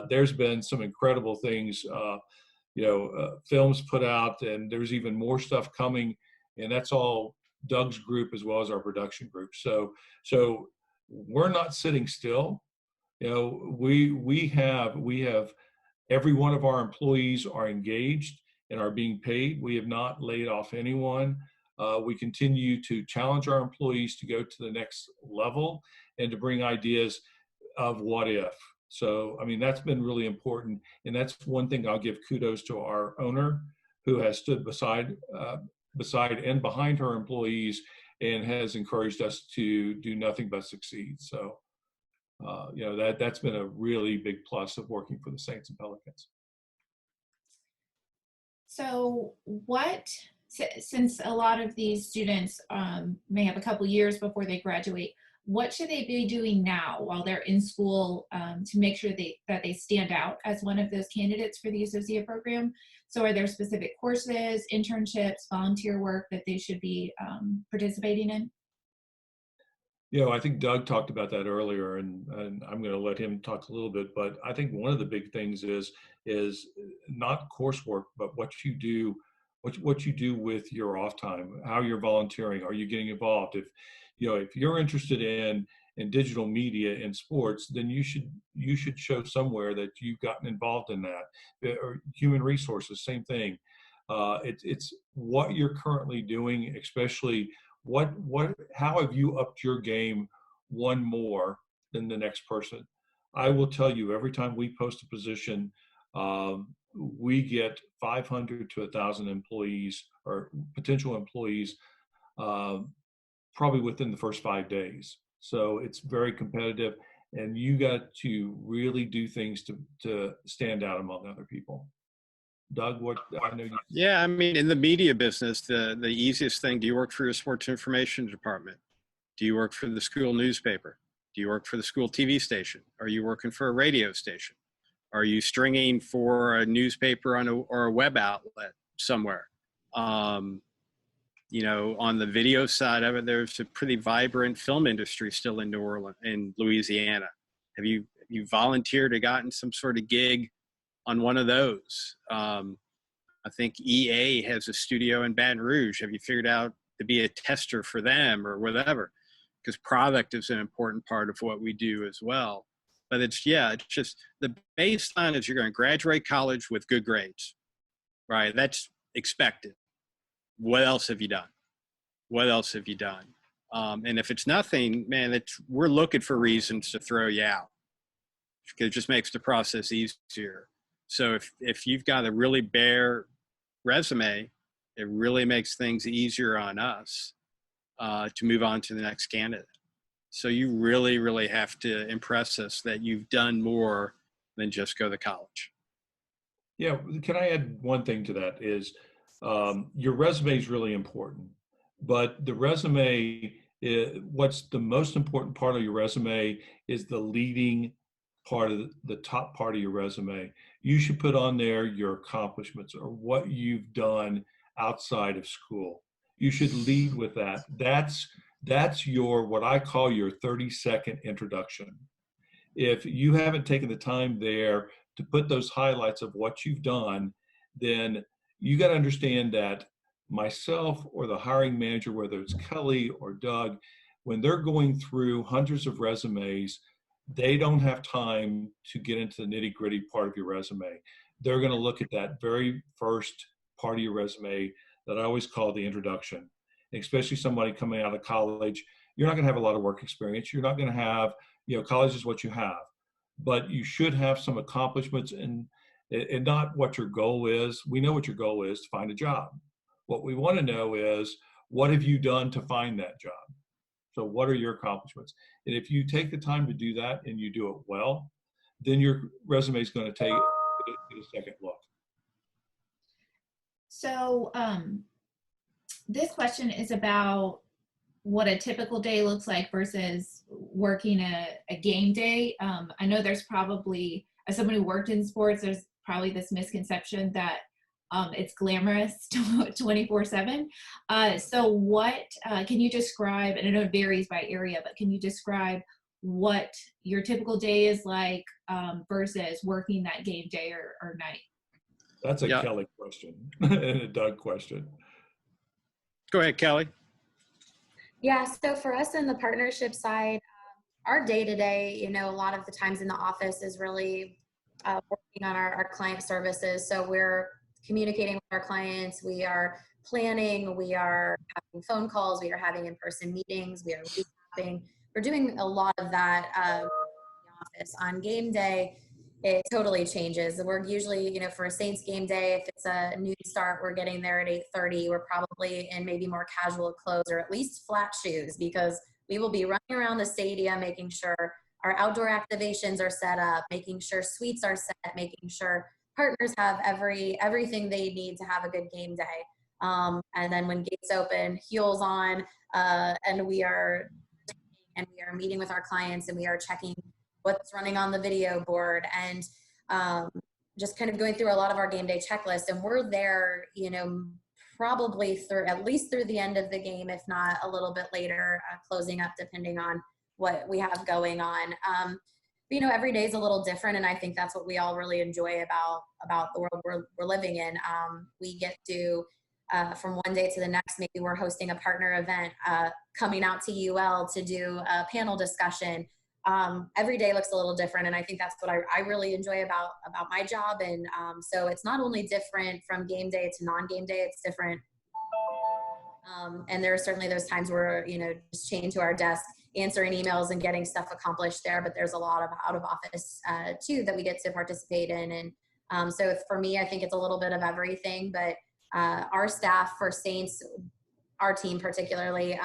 There's been some incredible things, films put out, and there's even more stuff coming. And that's all Doug's group as well as our production group. So we're not sitting still. We have every one of our employees are engaged and are being paid. We have not laid off anyone. We continue to challenge our employees to go to the next level and to bring ideas of what if. So, I mean, that's been really important. And that's one thing I'll give kudos to our owner, who has stood beside and behind her employees and has encouraged us to do nothing but succeed. So, that's been a really big plus of working for the Saints and Pelicans. So since a lot of these students may have a couple years before they graduate, what should they be doing now while they're in school to make sure that they stand out as one of those candidates for the associate program? So are there specific courses, internships, volunteer work that they should be participating in? I think Doug talked about that earlier, and I'm going to let him talk a little bit. But I think one of the big things is not coursework, but what you do with your off time, how you're volunteering. Are you getting involved? If you're interested in digital media in sports, then you should show somewhere that you've gotten involved in that. Or human resources, same thing. It's what you're currently doing, especially. How have you upped your game one more than the next person? I will tell you, every time we post a position, we get 500 to 1,000 employees or potential employees, probably within the first 5 days. So it's very competitive, and you got to really do things to stand out among other people. Doug, Yeah, I mean, in the media business, the easiest thing, do you work for your sports information department? Do you work for the school newspaper? Do you work for the school TV station? Are you working for a radio station? Are you stringing for a newspaper or a web outlet somewhere? On the video side of it, there's a pretty vibrant film industry still in New Orleans, in Louisiana. Have you volunteered or gotten some sort of gig on one of those? I think EA has a studio in Baton Rouge. Have you figured out to be a tester for them or whatever? Because product is an important part of what we do as well. But it's just the baseline is you're going to graduate college with good grades, right? That's expected. What else have you done? What else have you done? And if it's nothing, man, we're looking for reasons to throw you out, because it just makes the process easier. So if you've got a really bare resume, it really makes things easier on us to move on to the next candidate. So you really, really have to impress us that you've done more than just go to college. Yeah, can I add one thing to that? Is your resume is really important, but the resume, what's the most important part of your resume is the leading part of the top part of your resume. You should put on there your accomplishments or what you've done outside of school. You should lead with that. That's your, what I call your 30-second introduction. If you haven't taken the time there to put those highlights of what you've done, then you got to understand that myself or the hiring manager, whether it's Kelly or Doug, when they're going through hundreds of resumes, they don't have time to get into the nitty-gritty part of your resume. They're going to look at that very first part of your resume that I always call the introduction. Especially somebody coming out of college, you're not going to have a lot of work experience. You're not going to have, college is what you have. but you should have some accomplishments and not what your goal is. We know what your goal is, to find a job. What we want to know is, what have you done to find that job? So what are your accomplishments? And if you take the time to do that and you do it well, then your resume is going to get a second look. So this question is about what a typical day looks like versus working a game day. I know there's probably, as someone who worked in sports, there's probably this misconception that it's glamorous 24/7. So what, can you describe, and I know it varies by area, but can you describe what your typical day is like versus working that game day or night? That's a Kelly question and a Doug question. Go ahead, Kelly. Yeah, so for us in the partnership side, our day-to-day, you know, a lot of the times in the office is really working on our client services. So we're communicating with our clients, we are planning, we are having phone calls, we are having in-person meetings, we are recapping. We're doing a lot of that in the office. On game day, it totally changes. We're usually, you know, for a Saints game day, if it's a noon start, we're getting there at 8:30. We're probably in maybe more casual clothes or at least flat shoes, because we will be running around the stadium, making sure our outdoor activations are set up, making sure suites are set, making sure partners have everything they need to have a good game day. And then when gates open, heels on, and we are meeting with our clients, and we are checking what's running on the video board, and just kind of going through a lot of our game day checklists. And we're there, you know, probably at least through the end of the game, if not a little bit later, closing up, depending on what we have going on. But, you know, every day is a little different, and I think that's what we all really enjoy about the world we're living in. We get to, from one day to the next, maybe we're hosting a partner event, coming out to UL to do a panel discussion. Every day looks a little different, and I think that's what I really enjoy about my job. And so it's not only different from game day to non-game day, it's different. And there are certainly those times where, you know, just chained to our desk, answering emails and getting stuff accomplished there, but there's a lot of out of office too that we get to participate in. And so for me, I think it's a little bit of everything, but our staff for Saints, our team particularly,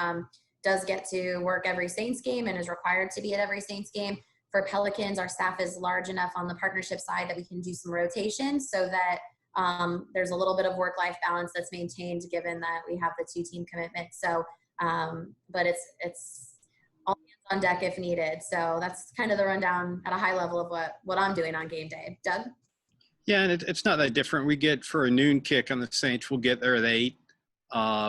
does get to work every Saints game and is required to be at every Saints game. For Pelicans, our staff is large enough on the partnership side that we can do some rotations, so that there's a little bit of work-life balance that's maintained, given that we have the 2-team commitment. So, but it's all hands on deck if needed. So that's kind of the rundown at a high level of what I'm doing on game day. Doug? Yeah, and it's not that different. We get, for a noon kick on the Saints, we'll get there at 8.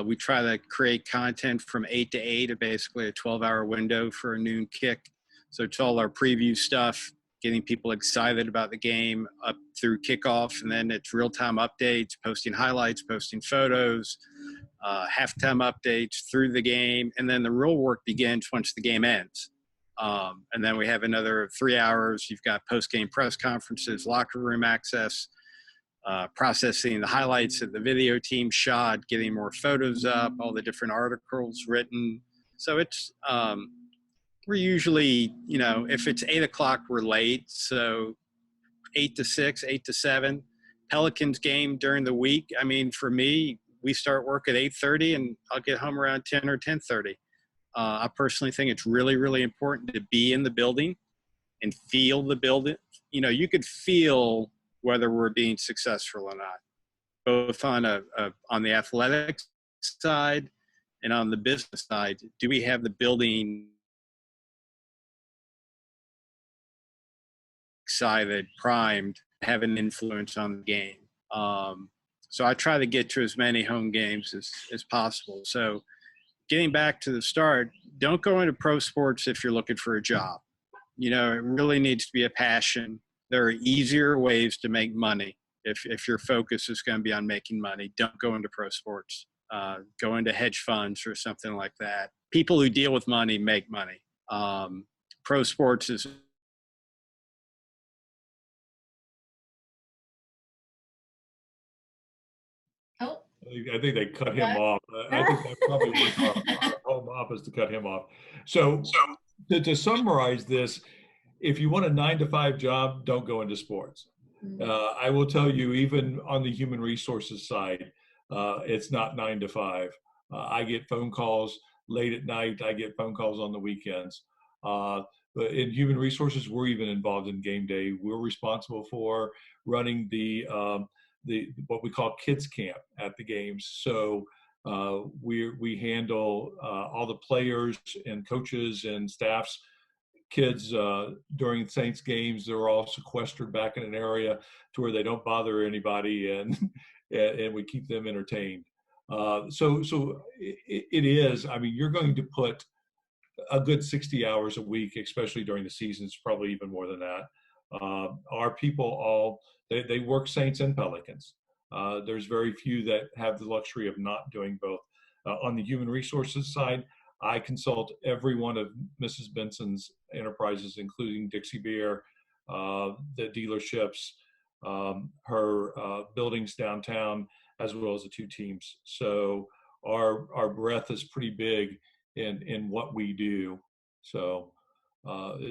We try to create content from 8 to 8, basically a 12-hour window for a noon kick. So it's all our preview stuff, getting people excited about the game up through kickoff, and then it's real-time updates, posting highlights, posting photos, halftime updates through the game, and then the real work begins once the game ends. And then we have another 3 hours. You've got post-game press conferences, locker room access, processing the highlights that the video team shot, getting more photos up, all the different articles written. So it's, we're usually, you know, if it's 8 o'clock, we're late. So 8 to 6, 8 to 7. Pelicans game during the week. I mean, for me, we start work at 8:30 and I'll get home around 10 or 10:30. I personally think it's really, really important to be in the building and feel the building. You know, you could feel whether we're being successful or not, both on on the athletic side and on the business side. Do we have the building excited, primed, have an influence on the game? So I try to get to as many home games as possible. So getting back to the start, don't go into pro sports if you're looking for a job. You know, it really needs to be a passion. There are easier ways to make money. If your focus is going to be on making money, don't go into pro sports. Go into hedge funds or something like that. People who deal with money make money. Pro sports is Oh, I think they cut him off. I think that probably was our home office to cut him off. So to summarize this, if you want a 9-to-5 job, don't go into sports. I will tell you, even on the human resources side, it's not 9-to-5. I get phone calls late at night. I get phone calls on the weekends. But in human resources, we're even involved in game day. We're responsible for running the what we call kids camp at the games. So we handle all the players and coaches and staffs. Kids during Saints games, they're all sequestered back in an area to where they don't bother anybody, and and we keep them entertained. So it is. I mean, you're going to put a good 60 hours a week, especially during the seasons, probably even more than that. Our people all they work Saints and Pelicans. There's very few that have the luxury of not doing both. On the human resources side, I consult every one of Mrs. Benson's enterprises, including Dixie Beer, the dealerships, her buildings downtown, as well as the two teams. So our breadth is pretty big in what we do. So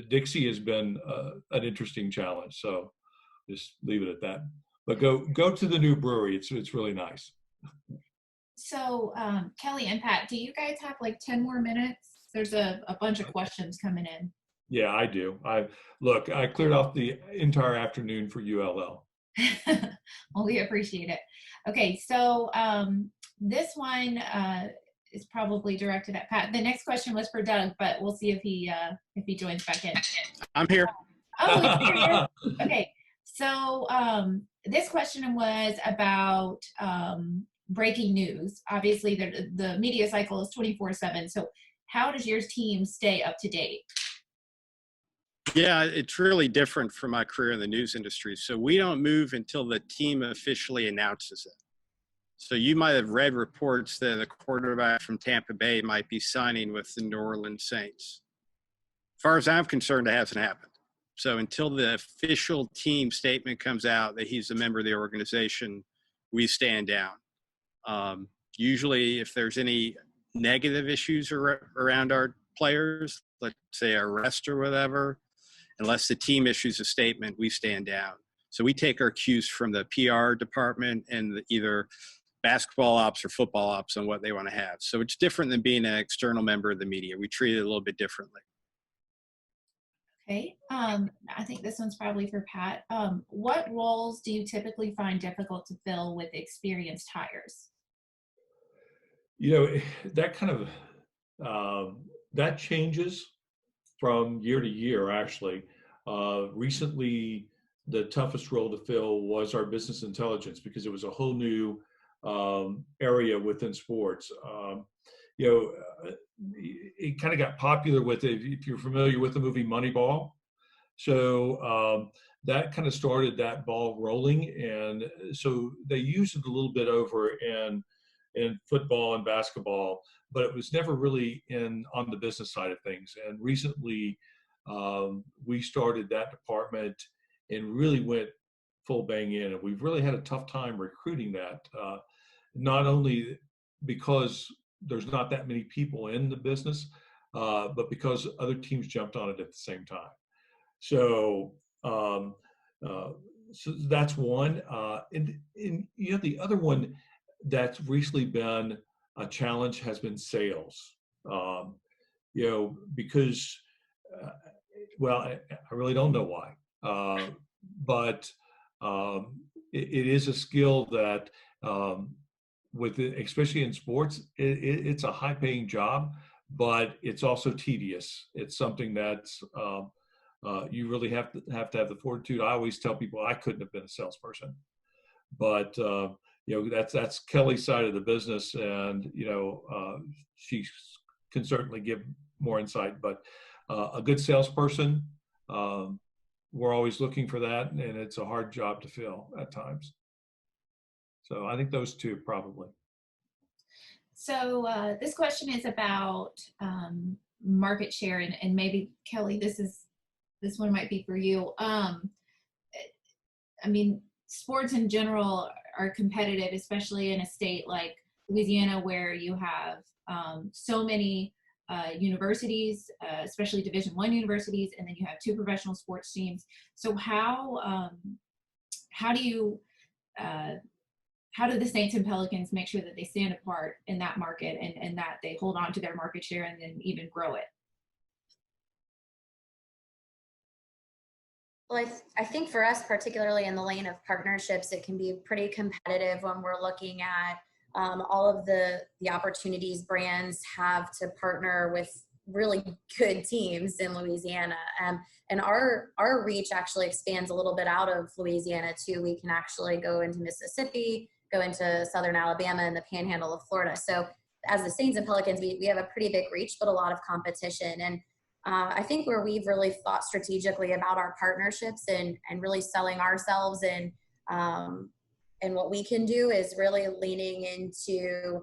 Dixie has been an interesting challenge. So just leave it at that. But go to the new brewery. It's really nice. So Kelly and Pat, do you guys have like 10 more minutes? There's a bunch of questions coming in. Yeah, I do. I cleared off the entire afternoon for ULL. Well, we appreciate it. Okay, so this one is probably directed at Pat. The next question was for Doug, but we'll see if he joins back in. I'm here. Oh, he's here. Okay, so this question was about breaking news. Obviously, the media cycle is 24/7. So how does your team stay up to date? Yeah, it's really different from my career in the news industry. So we don't move until the team officially announces it. So you might have read reports that a quarterback from Tampa Bay might be signing with the New Orleans Saints. As far as I'm concerned, it hasn't happened. So until the official team statement comes out that he's a member of the organization, we stand down. Usually if there's any negative issues around our players, let's say arrest or whatever, unless the team issues a statement, we stand down. So we take our cues from the PR department and either basketball ops or football ops on what they want to have. So it's different than being an external member of the media. We treat it a little bit differently. Okay, I think this one's probably for Pat. What roles do you typically find difficult to fill with experienced hires? You know, that kind of that changes from year to year, actually. Recently, the toughest role to fill was our business intelligence, because it was a whole new area within sports. It kind of got popular with it, if you're familiar with the movie Moneyball. So that kind of started that ball rolling. And so they used it a little bit over in football and basketball, but it was never really on the business side of things. And recently we started that department and really went full bang in. And we've really had a tough time recruiting that, not only because there's not that many people in the business, but because other teams jumped on it at the same time. So, so that's one. And the other one that's recently been a challenge has been sales. Because, I really don't know why, but it is a skill that, especially in sports, it's a high-paying job, but it's also tedious. It's something that's you really have to have the fortitude. I always tell people I couldn't have been a salesperson, but that's Kelly's side of the business, and she can certainly give more insight. But a good salesperson, we're always looking for that, and it's a hard job to fill at times. So I think those two probably. So this question is about market share, and maybe Kelly, this one might be for you. I mean, sports in general are competitive, especially in a state like Louisiana, where you have so many universities, especially Division I universities, and then you have 2 professional sports teams. So how do the Saints and Pelicans make sure that they stand apart in that market and that they hold on to their market share and then even grow it? Well, I think for us, particularly in the lane of partnerships, it can be pretty competitive when we're looking at all of the opportunities brands have to partner with really good teams in Louisiana. And our reach actually expands a little bit out of Louisiana too. We can actually go into Mississippi, go into Southern Alabama and the panhandle of Florida. So as the Saints and Pelicans, we have a pretty big reach, but a lot of competition. And I think where we've really thought strategically about our partnerships and really selling ourselves and what we can do is really leaning into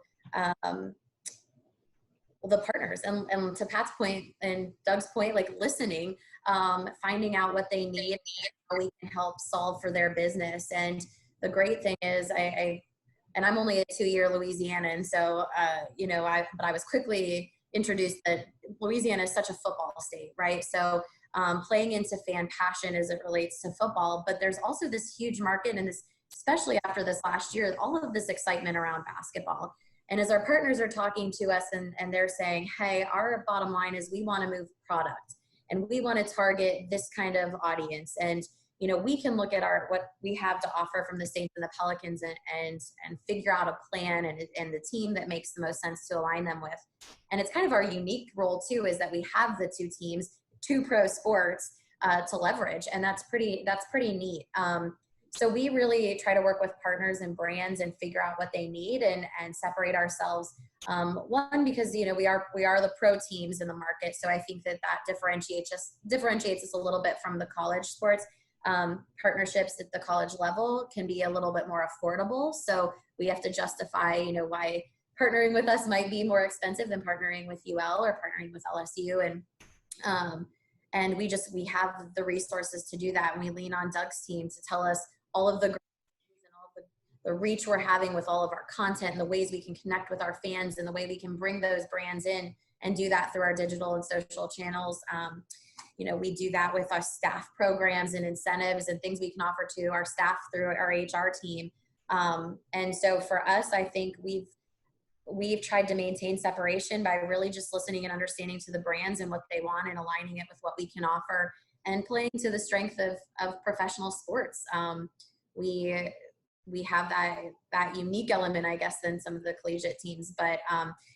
the partners and to Pat's point and Doug's point, like listening, finding out what they need, how we can help solve for their business. And the great thing is I'm only a 2-year Louisianan, so but I was quickly introduced that Louisiana is such a football state, right? So playing into fan passion as it relates to football, but there's also this huge market and this, especially after this last year, all of this excitement around basketball. And as our partners are talking to us and they're saying, hey, our bottom line is we want to move product and we want to target this kind of audience. And, we can look at what we have to offer from the Saints and the Pelicans and figure out a plan and the team that makes the most sense to align them with. And it's kind of our unique role too, is that we have the 2 teams, 2 pro sports to leverage. And that's pretty neat. So we really try to work with partners and brands and figure out what they need and separate ourselves. One, because we are the pro teams in the market, so I think that differentiates us a little bit from the college sports. Partnerships at the college level can be a little bit more affordable, so we have to justify why partnering with us might be more expensive than partnering with UL or partnering with LSU, and we have the resources to do that, and we lean on Doug's team to tell us all of the and all of the reach we're having with all of our content and the ways we can connect with our fans and the way we can bring those brands in and do that through our digital and social channels. We do that with our staff programs and incentives and things we can offer to our staff through our HR team. And so for us, I think we've tried to maintain separation by really just listening and understanding to the brands and what they want and aligning it with what we can offer and playing to the strength of professional sports. We have that unique element, I guess, than some of the collegiate teams, but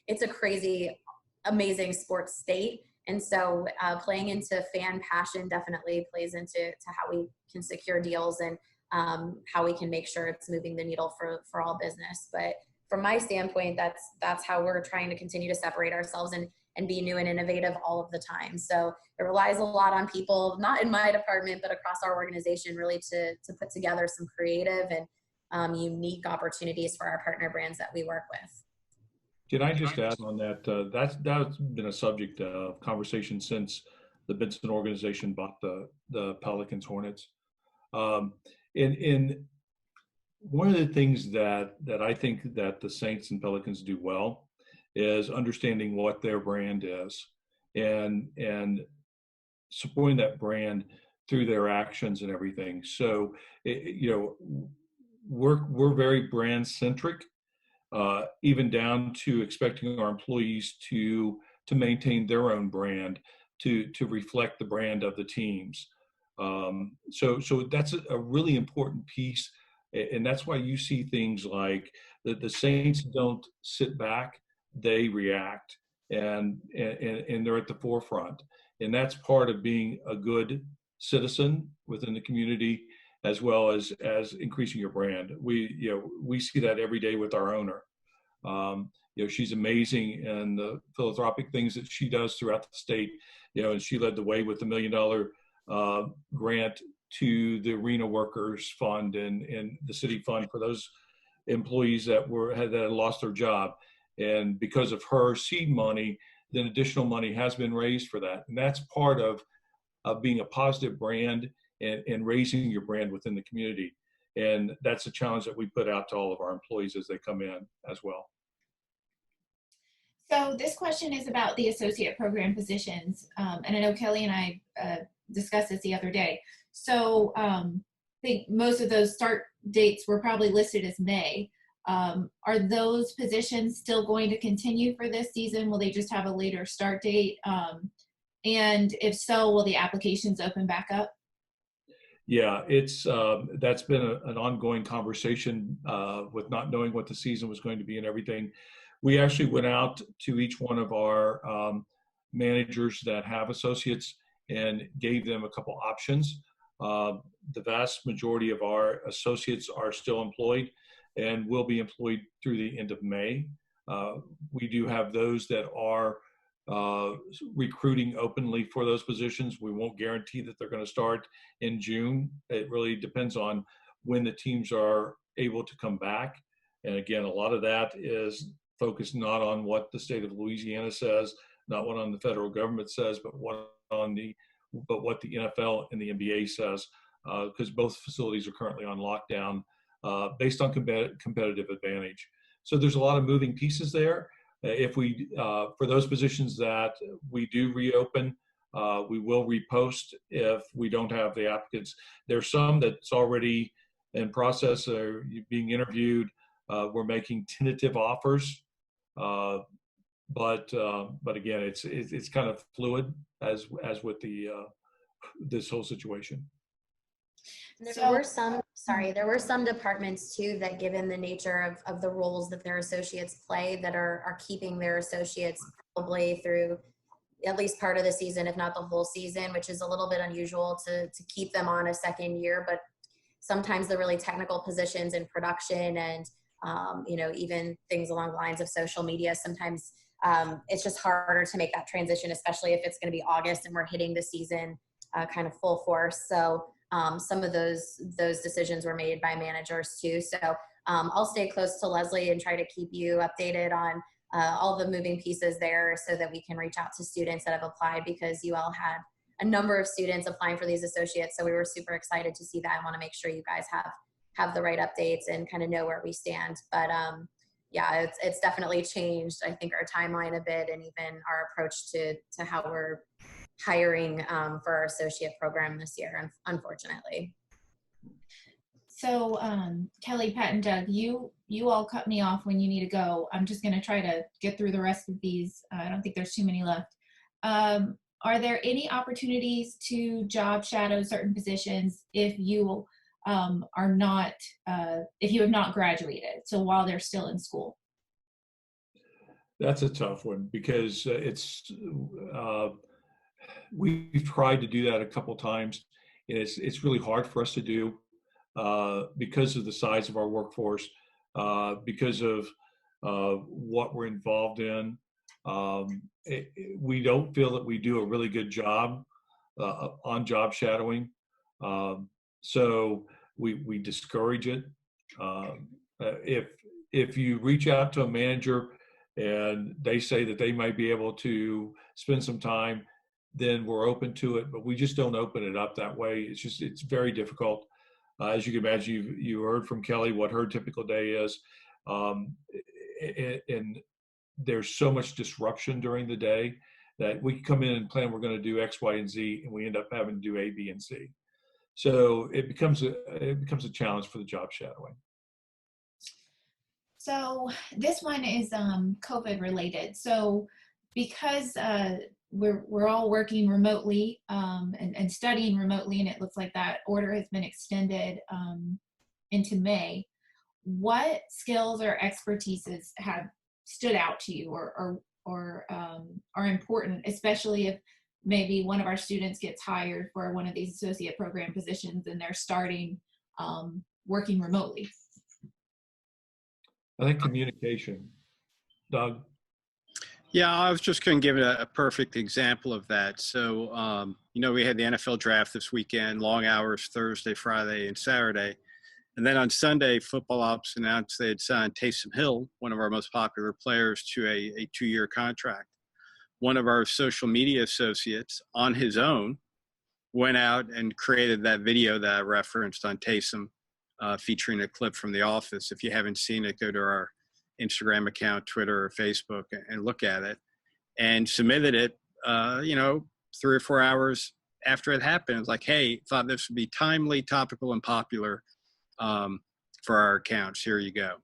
it's a crazy, amazing sports state. And so playing into fan passion definitely plays into how we can secure deals and how we can make sure it's moving the needle for all business. But from my standpoint, that's how we're trying to continue to separate ourselves and be new and innovative all of the time. So it relies a lot on people, not in my department, but across our organization, really to put together some creative and unique opportunities for our partner brands that we work with. Can I just add on that? That's been a subject of conversation since the Benson organization bought the Pelicans Hornets. In one of the things that I think that the Saints and Pelicans do well is understanding what their brand is and supporting that brand through their actions and everything. So, we're very brand centric. Even down to expecting our employees to maintain their own brand, to reflect the brand of the teams. So that's a really important piece, and that's why you see things like the Saints don't sit back; they react, and they're at the forefront, and that's part of being a good citizen within the community, as well as increasing your brand. We see that every day with our owner. She's amazing, and the philanthropic things that she does throughout the state. And she led the way with the $1 million grant to the Arena Workers Fund and the city fund for those employees that had lost their job. And because of her seed money, then additional money has been raised for that. And that's part of being a positive brand and raising your brand within the community. And that's a challenge that we put out to all of our employees as they come in as well. So this question is about the associate program positions. And I know Kelly and I discussed this the other day. So I think most of those start dates were probably listed as May. Are those positions still going to continue for this season? Will they just have a later start date? And if so, will the applications open back up? Yeah, it's that's been an ongoing conversation with not knowing what the season was going to be and everything. We actually went out to each one of our managers that have associates and gave them a couple options. The vast majority of our associates are still employed and will be employed through the end of May. We do have those that are recruiting openly for those positions. We won't guarantee that they're going to start in June. It really depends on when the teams are able to come back. And again, a lot of that is focused not on what the state of Louisiana says, not what on the federal government says, but what the NFL and the NBA says, because both facilities are currently on lockdown based on competitive advantage. So there's a lot of moving pieces there. If we, for those positions that we do reopen, we will repost if we don't have the applicants. There's some that's already in process, are being interviewed. We're making tentative offers, but again, it's kind of fluid as with the this whole situation. There were some departments too that, given the nature of the roles that their associates play, that are keeping their associates probably through at least part of the season, if not the whole season, which is a little bit unusual to keep them on a second year. But sometimes the really technical positions in production and even things along the lines of social media, sometimes it's just harder to make that transition, especially if it's going to be August and we're hitting the season kind of full force. So some of those decisions were made by managers too. So I'll stay close to Leslie and try to keep you updated on all the moving pieces there so that we can reach out to students that have applied, because UL had a number of students applying for these associates. So we were super excited to see that. I want to make sure you guys have the right updates and kind of know where we stand. But yeah, it's definitely changed, I think, our timeline a bit, and even our approach to how we're hiring for our associate program this year, unfortunately. So Kelly, Pat, and Doug, you all cut me off when you need to go. I'm just going to try to get through the rest of these. I don't think there's too many left. Are there any opportunities to job shadow certain positions if you are not, if you have not graduated, so while they're still in school? That's a tough one, because we've tried to do that a couple times, and it's really hard for us to do because of the size of our workforce, because of what we're involved in. We don't feel that we do a really good job on job shadowing, so we discourage it. If you reach out to a manager and they say that they might be able to spend some time, then we're open to it, but we just don't open it up that way. It's very difficult. As you can imagine, you heard from Kelly what her typical day is. And there's so much disruption during the day that we come in and plan we're going to do X, Y, and Z, and we end up having to do A, B, and C. So it becomes a challenge for the job shadowing. So this one is COVID related. So because we're all working remotely and studying remotely, and it looks like that order has been extended into May, what skills or expertises have stood out to you or are important, especially if maybe one of our students gets hired for one of these associate program positions and they're starting working remotely? I think communication. Doug? Yeah, I was just going to give a perfect example of that. So, we had the NFL draft this weekend, long hours, Thursday, Friday, and Saturday. And then on Sunday, Football Ops announced they had signed Tatum Hill, one of our most popular players, to a 2-year contract. One of our social media associates, on his own, went out and created that video that I referenced on Tatum, featuring a clip from The Office. If you haven't seen it, go to our Instagram account, Twitter, or Facebook, and look at it, and submitted it, 3 or 4 hours after it happened. It's like, hey, thought this would be timely, topical, and popular for our accounts. Here you go.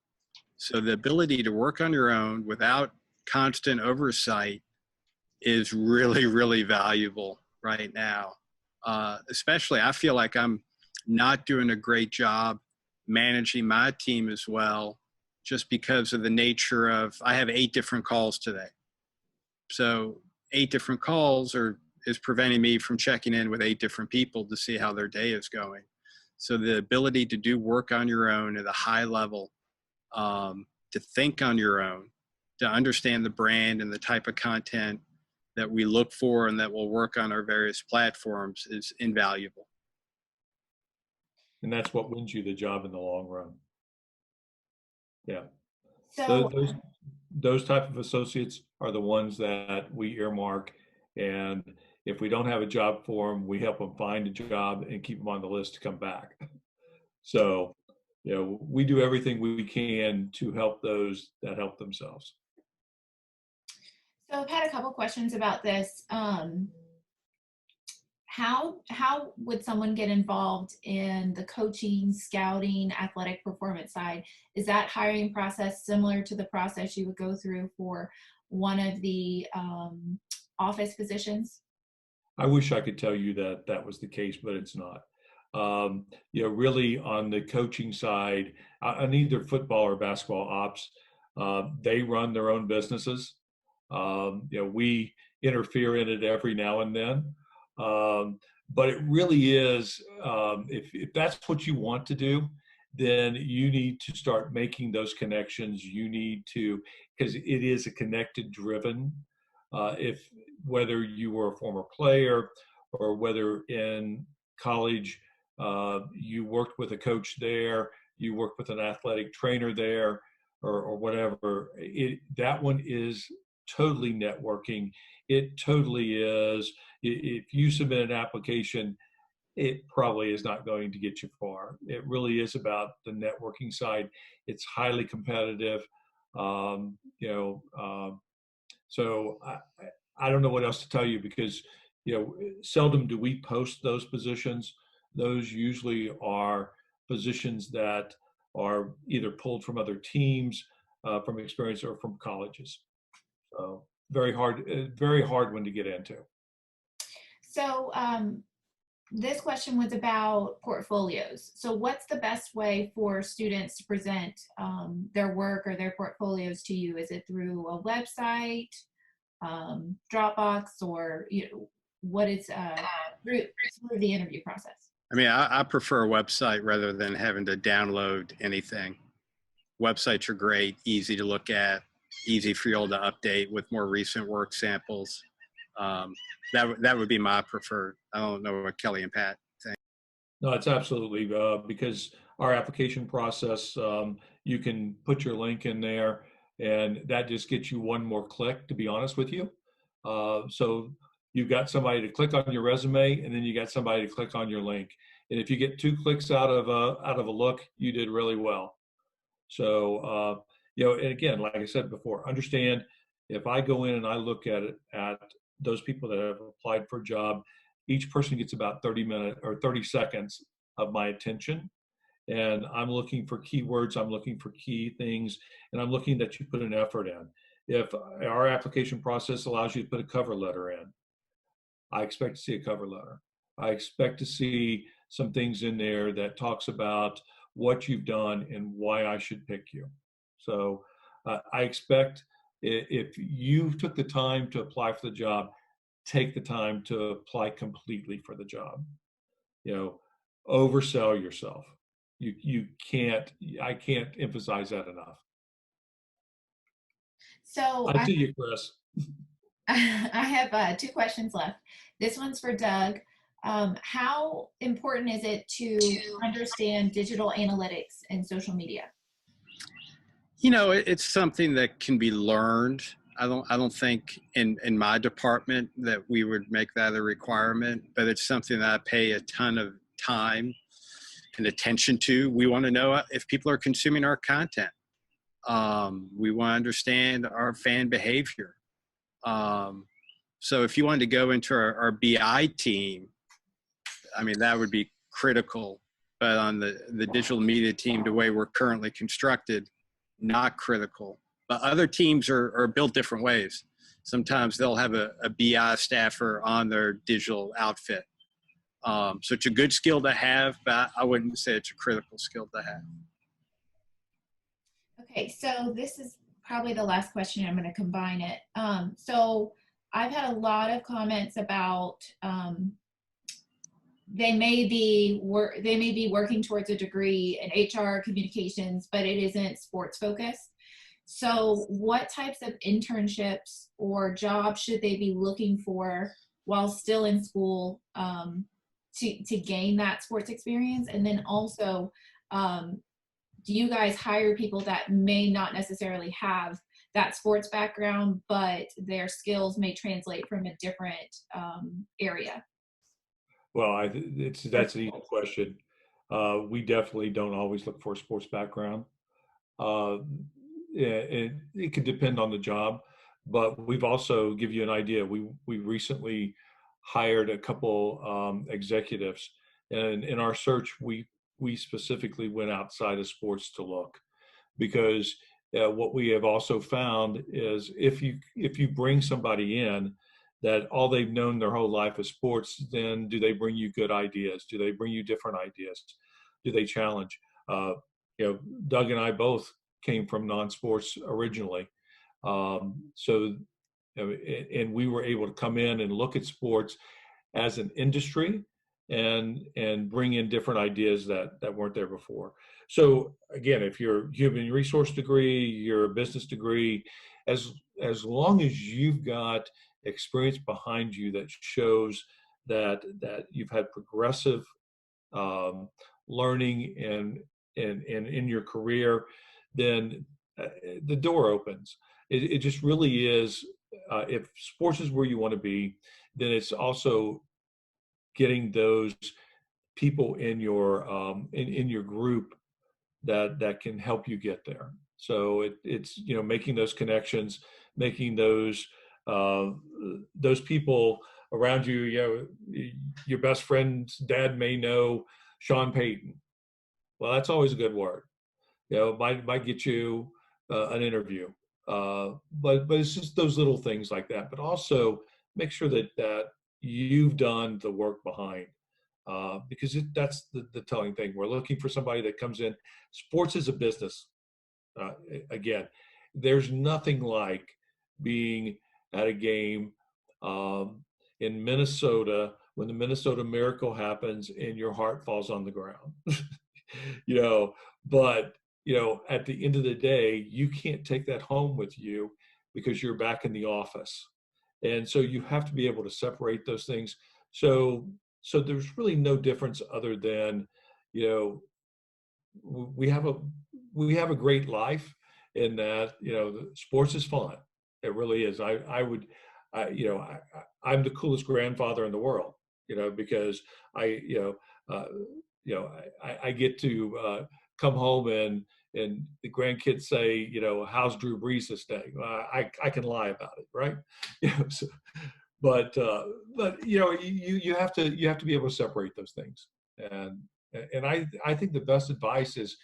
So the ability to work on your own without constant oversight is really, really valuable right now. Especially, I feel like I'm not doing a great job managing my team as well, just because of the nature of, I have 8 different calls today. So 8 different calls is preventing me from checking in with 8 different people to see how their day is going. So the ability to do work on your own at a high level, to think on your own, to understand the brand and the type of content that we look for and that will work on our various platforms is invaluable. And that's what wins you the job in the long run. Yeah. So Those type of associates are the ones that we earmark, and if we don't have a job for them, we help them find a job and keep them on the list to come back. So, we do everything we can to help those that help themselves. So I've had a couple questions about this. How would someone get involved in the coaching, scouting, athletic performance side? Is that hiring process similar to the process you would go through for one of the office positions? I wish I could tell you that that was the case, but it's not. Really on the coaching side, on either football or basketball ops, they run their own businesses. We interfere in it every now and then. But it really is, if that's what you want to do, then you need to start making those connections. You need to, because it is a connected driven, whether you were a former player or whether in college, you worked with a coach there, you worked with an athletic trainer there, or whatever, that one is totally networking. It totally is. If you submit an application, it probably is not going to get you far. It really is about the networking side. It's highly competitive. So I don't know what else to tell you, because seldom do we post those positions. Those usually are positions that are either pulled from other teams, from experience, or from colleges. So very hard one to get into. So this question was about portfolios. So what's the best way for students to present their work or their portfolios to you? Is it through a website, Dropbox, or what is through the interview process? I mean, I prefer a website rather than having to download anything. Websites are great, easy to look at, easy for you all to update with more recent work samples. That would be my preferred. I don't know what Kelly and Pat think. No, it's absolutely, because our application process, you can put your link in there, and that just gets you one more click, to be honest with you. So you've got somebody to click on your resume, and then you got somebody to click on your link. And if you get 2 clicks out of a look, you did really well. So, and again, like I said before, understand, if I go in and I look at those people that have applied for a job, each person gets about 30 seconds of my attention. And I'm looking for keywords, I'm looking for key things, and I'm looking that you put an effort in. If our application process allows you to put a cover letter in, I expect to see a cover letter. I expect to see some things in there that talks about what you've done and why I should pick you. So I expect, if you took the time to apply for the job, take the time to apply completely for the job. Oversell yourself. I can't emphasize that enough. So I see you, Chris. I have 2 questions left. This one's for Doug. How important is it to understand digital analytics and social media? It's something that can be learned. I don't think in my department that we would make that a requirement, but it's something that I pay a ton of time and attention to. We want to know if people are consuming our content. We want to understand our fan behavior. So if you wanted to go into our BI team, I mean, that would be critical. But on the digital media team, the way we're currently constructed, not critical. But other teams are built different ways. Sometimes they'll have a BI staffer on their digital outfit. So it's a good skill to have, but I wouldn't say it's a critical skill to have. Okay, so this is probably the last question. I'm going to combine it. So I've had a lot of comments about they may be working towards a degree in HR communications, but it isn't sports focused. So what types of internships or jobs should they be looking for while still in school to gain that sports experience? And then also, do you guys hire people that may not necessarily have that sports background, but their skills may translate from a different area? Well, that's an easy question. We definitely don't always look for a sports background. It could depend on the job, but we've also give you an idea. We recently hired a couple executives, and in our search, we specifically went outside of sports to look, because what we have also found is if you bring somebody in that all they've known their whole life is sports, then do they bring you good ideas? Do they bring you different ideas? Do they challenge? Doug and I both came from non-sports originally. And we were able to come in and look at sports as an industry and bring in different ideas that weren't there before. So again, if you're a human resource degree, you're a business degree, as long as you've got experience behind you that shows that you've had progressive learning and in your career, then the door opens. It just really is. If sports is where you want to be, then it's also getting those people in your in your group that can help you get there. So it's making those connections, making those people around you. Your best friend's dad may know Sean Payton. Well, that's always a good word. Might get you an interview. But it's just those little things like that. But also make sure that you've done the work behind, because that's the telling thing. We're looking for somebody that comes in. Sports is a business. Again, there's nothing like being at a game in Minnesota when the Minnesota Miracle happens and your heart falls on the ground. But at the end of the day, you can't take that home with you because you're back in the office. And so you have to be able to separate those things. So there's really no difference other than, we have a great life in that, sports is fun. It really is. I'm the coolest grandfather in the world, because I get to come home and the grandkids say, how's Drew Brees this day? I can lie about it, right? But you have to be able to separate those things. And I think the best advice is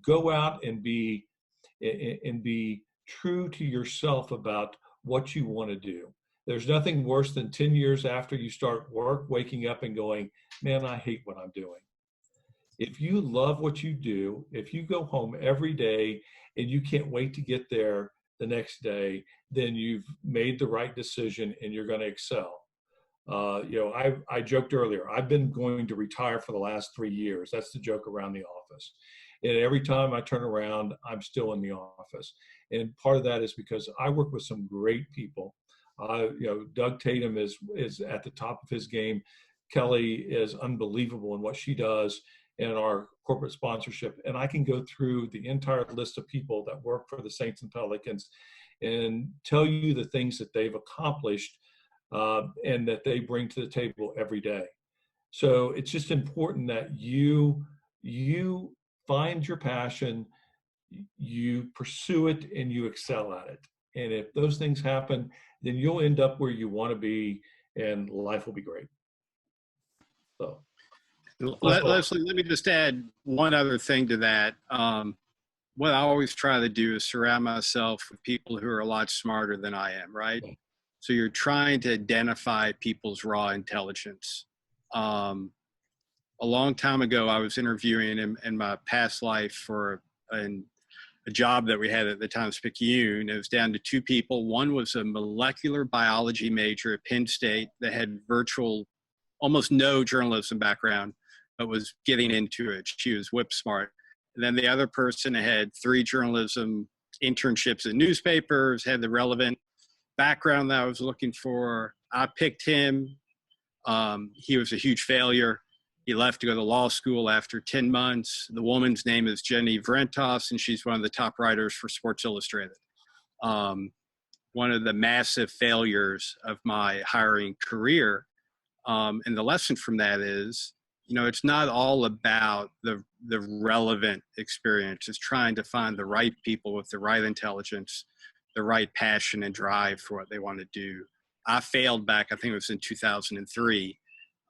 go out and be true to yourself about what you want to do. There's nothing worse than 10 years after you start work, waking up and going, man, I hate what I'm doing. If you love what you do, if you go home every day and you can't wait to get there the next day, then you've made the right decision and you're going to excel. I joked earlier, I've been going to retire for the last 3 years. That's the joke around the office. And every time I turn around, I'm still in the office. And part of that is because I work with some great people. Doug Tatum is at the top of his game. Kelly is unbelievable in what she does in our corporate sponsorship. And I can go through the entire list of people that work for the Saints and Pelicans and tell you the things that they've accomplished and that they bring to the table every day. So it's just important that you find your passion, you pursue it and you excel at it. And if those things happen, then you'll end up where you want to be, and life will be great. So, Leslie, let me just add one other thing to that. What I always try to do is surround myself with people who are a lot smarter than I am, right? So you're trying to identify people's raw intelligence. A long time ago, I was interviewing in my past life for a job that we had at the time, Picayune. It was down to two people. One was a molecular biology major at Penn State that had almost no journalism background, but was getting into it. She was whip smart. And then the other person had 3 journalism internships in newspapers, had the relevant background that I was looking for. I picked him. He was a huge failure. He left to go to law school after 10 months. The woman's name is Jenny Vrentas, and she's one of the top writers for Sports Illustrated. One of the massive failures of my hiring career. And the lesson from that is, it's not all about the relevant experience. It's trying to find the right people with the right intelligence, the right passion and drive for what they want to do. I failed back, I think it was in 2003.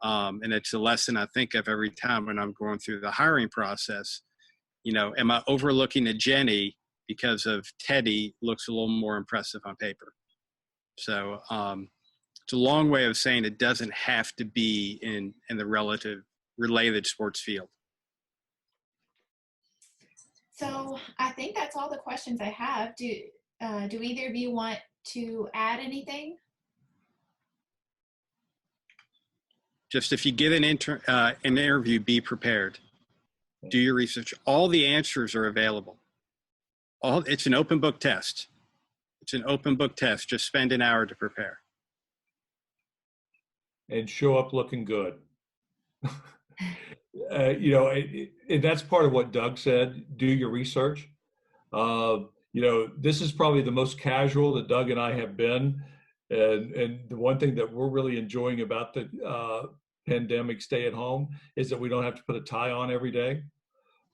And it's a lesson I think of every time when I'm going through the hiring process. Am I overlooking a Jenny because of Teddy looks a little more impressive on paper? So it's a long way of saying it doesn't have to be in the related sports field. So I think that's all the questions I have. Do either of you want to add anything? Just if you get an interview, be prepared. Do your research. All the answers are available. It's an open book test. It's an open book test. Just spend an hour to prepare. And show up looking good. And that's part of what Doug said. Do your research. This is probably the most casual that Doug and I have been. And the one thing that we're really enjoying about the pandemic stay at home is that we don't have to put a tie on every day.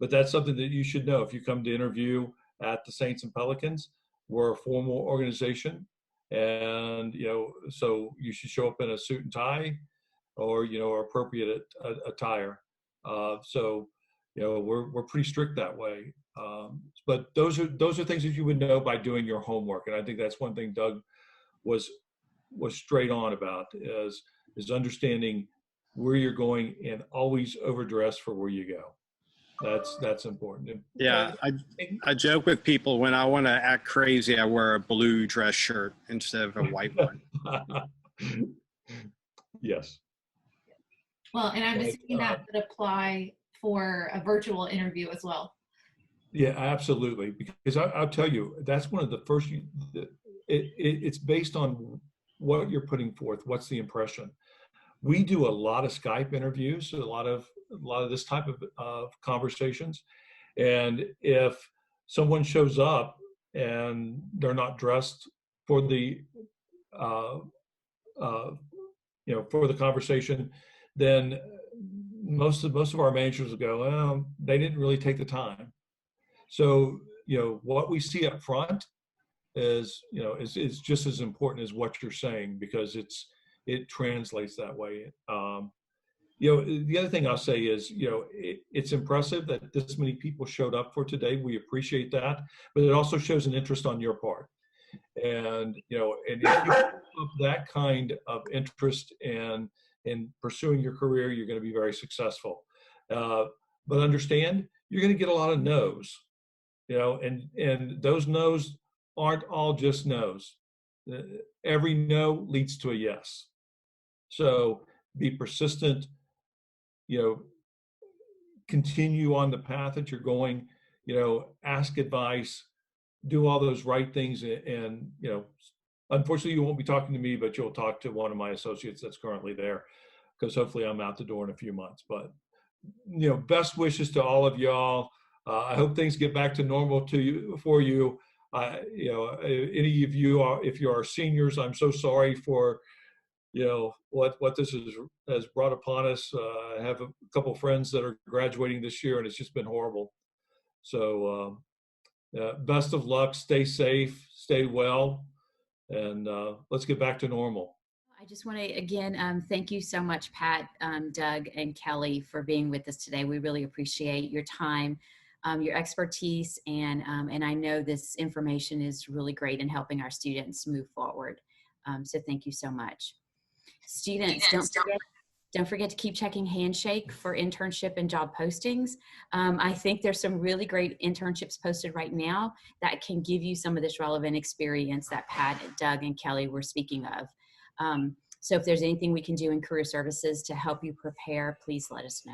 But that's something that you should know. If you come to interview at the Saints and Pelicans, we're a formal organization. And, so you should show up in a suit and tie or, appropriate attire. So we're pretty strict that way. But those are things that you would know by doing your homework. And I think that's one thing Doug was straight on about is understanding where you're going and always overdress for where you go. That's important. Yeah, I joke with people when I want to act crazy, I wear a blue dress shirt instead of a white one. Yes. Well, and I'm assuming that would apply for a virtual interview as well. Yeah, absolutely. Because I'll tell you, that's one of the first. It's based on what you're putting forth. What's the impression? We do a lot of Skype interviews, a lot of this type of conversations, and if someone shows up and they're not dressed for the for the conversation, then most of our managers will go, well, they didn't really take the time. So what we see up front is just as important as what you're saying, because it translates that way. The other thing I'll say is, it's impressive that this many people showed up for today. We appreciate that, but it also shows an interest on your part. And, and if you have that kind of interest in pursuing your career, you're going to be very successful. But understand, you're going to get a lot of no's, and those no's aren't all just no's. Every no leads to a yes. So be persistent, continue on the path that you're going, ask advice, do all those right things. And, unfortunately you won't be talking to me, but you'll talk to one of my associates that's currently there, because hopefully I'm out the door in a few months. But, best wishes to all of y'all. I hope things get back to normal for you. Any of you if you are seniors, I'm so sorry for, what this has brought upon us. I have a couple of friends that are graduating this year, and it's just been horrible. So Best of luck. Stay safe. Stay well. And let's get back to normal. I just want to, again, thank you so much, Pat, Doug, and Kelly, for being with us today. We really appreciate your time, your expertise, and I know this information is really great in helping our students move forward. So thank you so much. Students, don't forget to keep checking Handshake for internship and job postings. I think there's some really great internships posted right now that can give you some of this relevant experience that Pat, Doug, and Kelly were speaking of. So if there's anything we can do in career services to help you prepare, please let us know.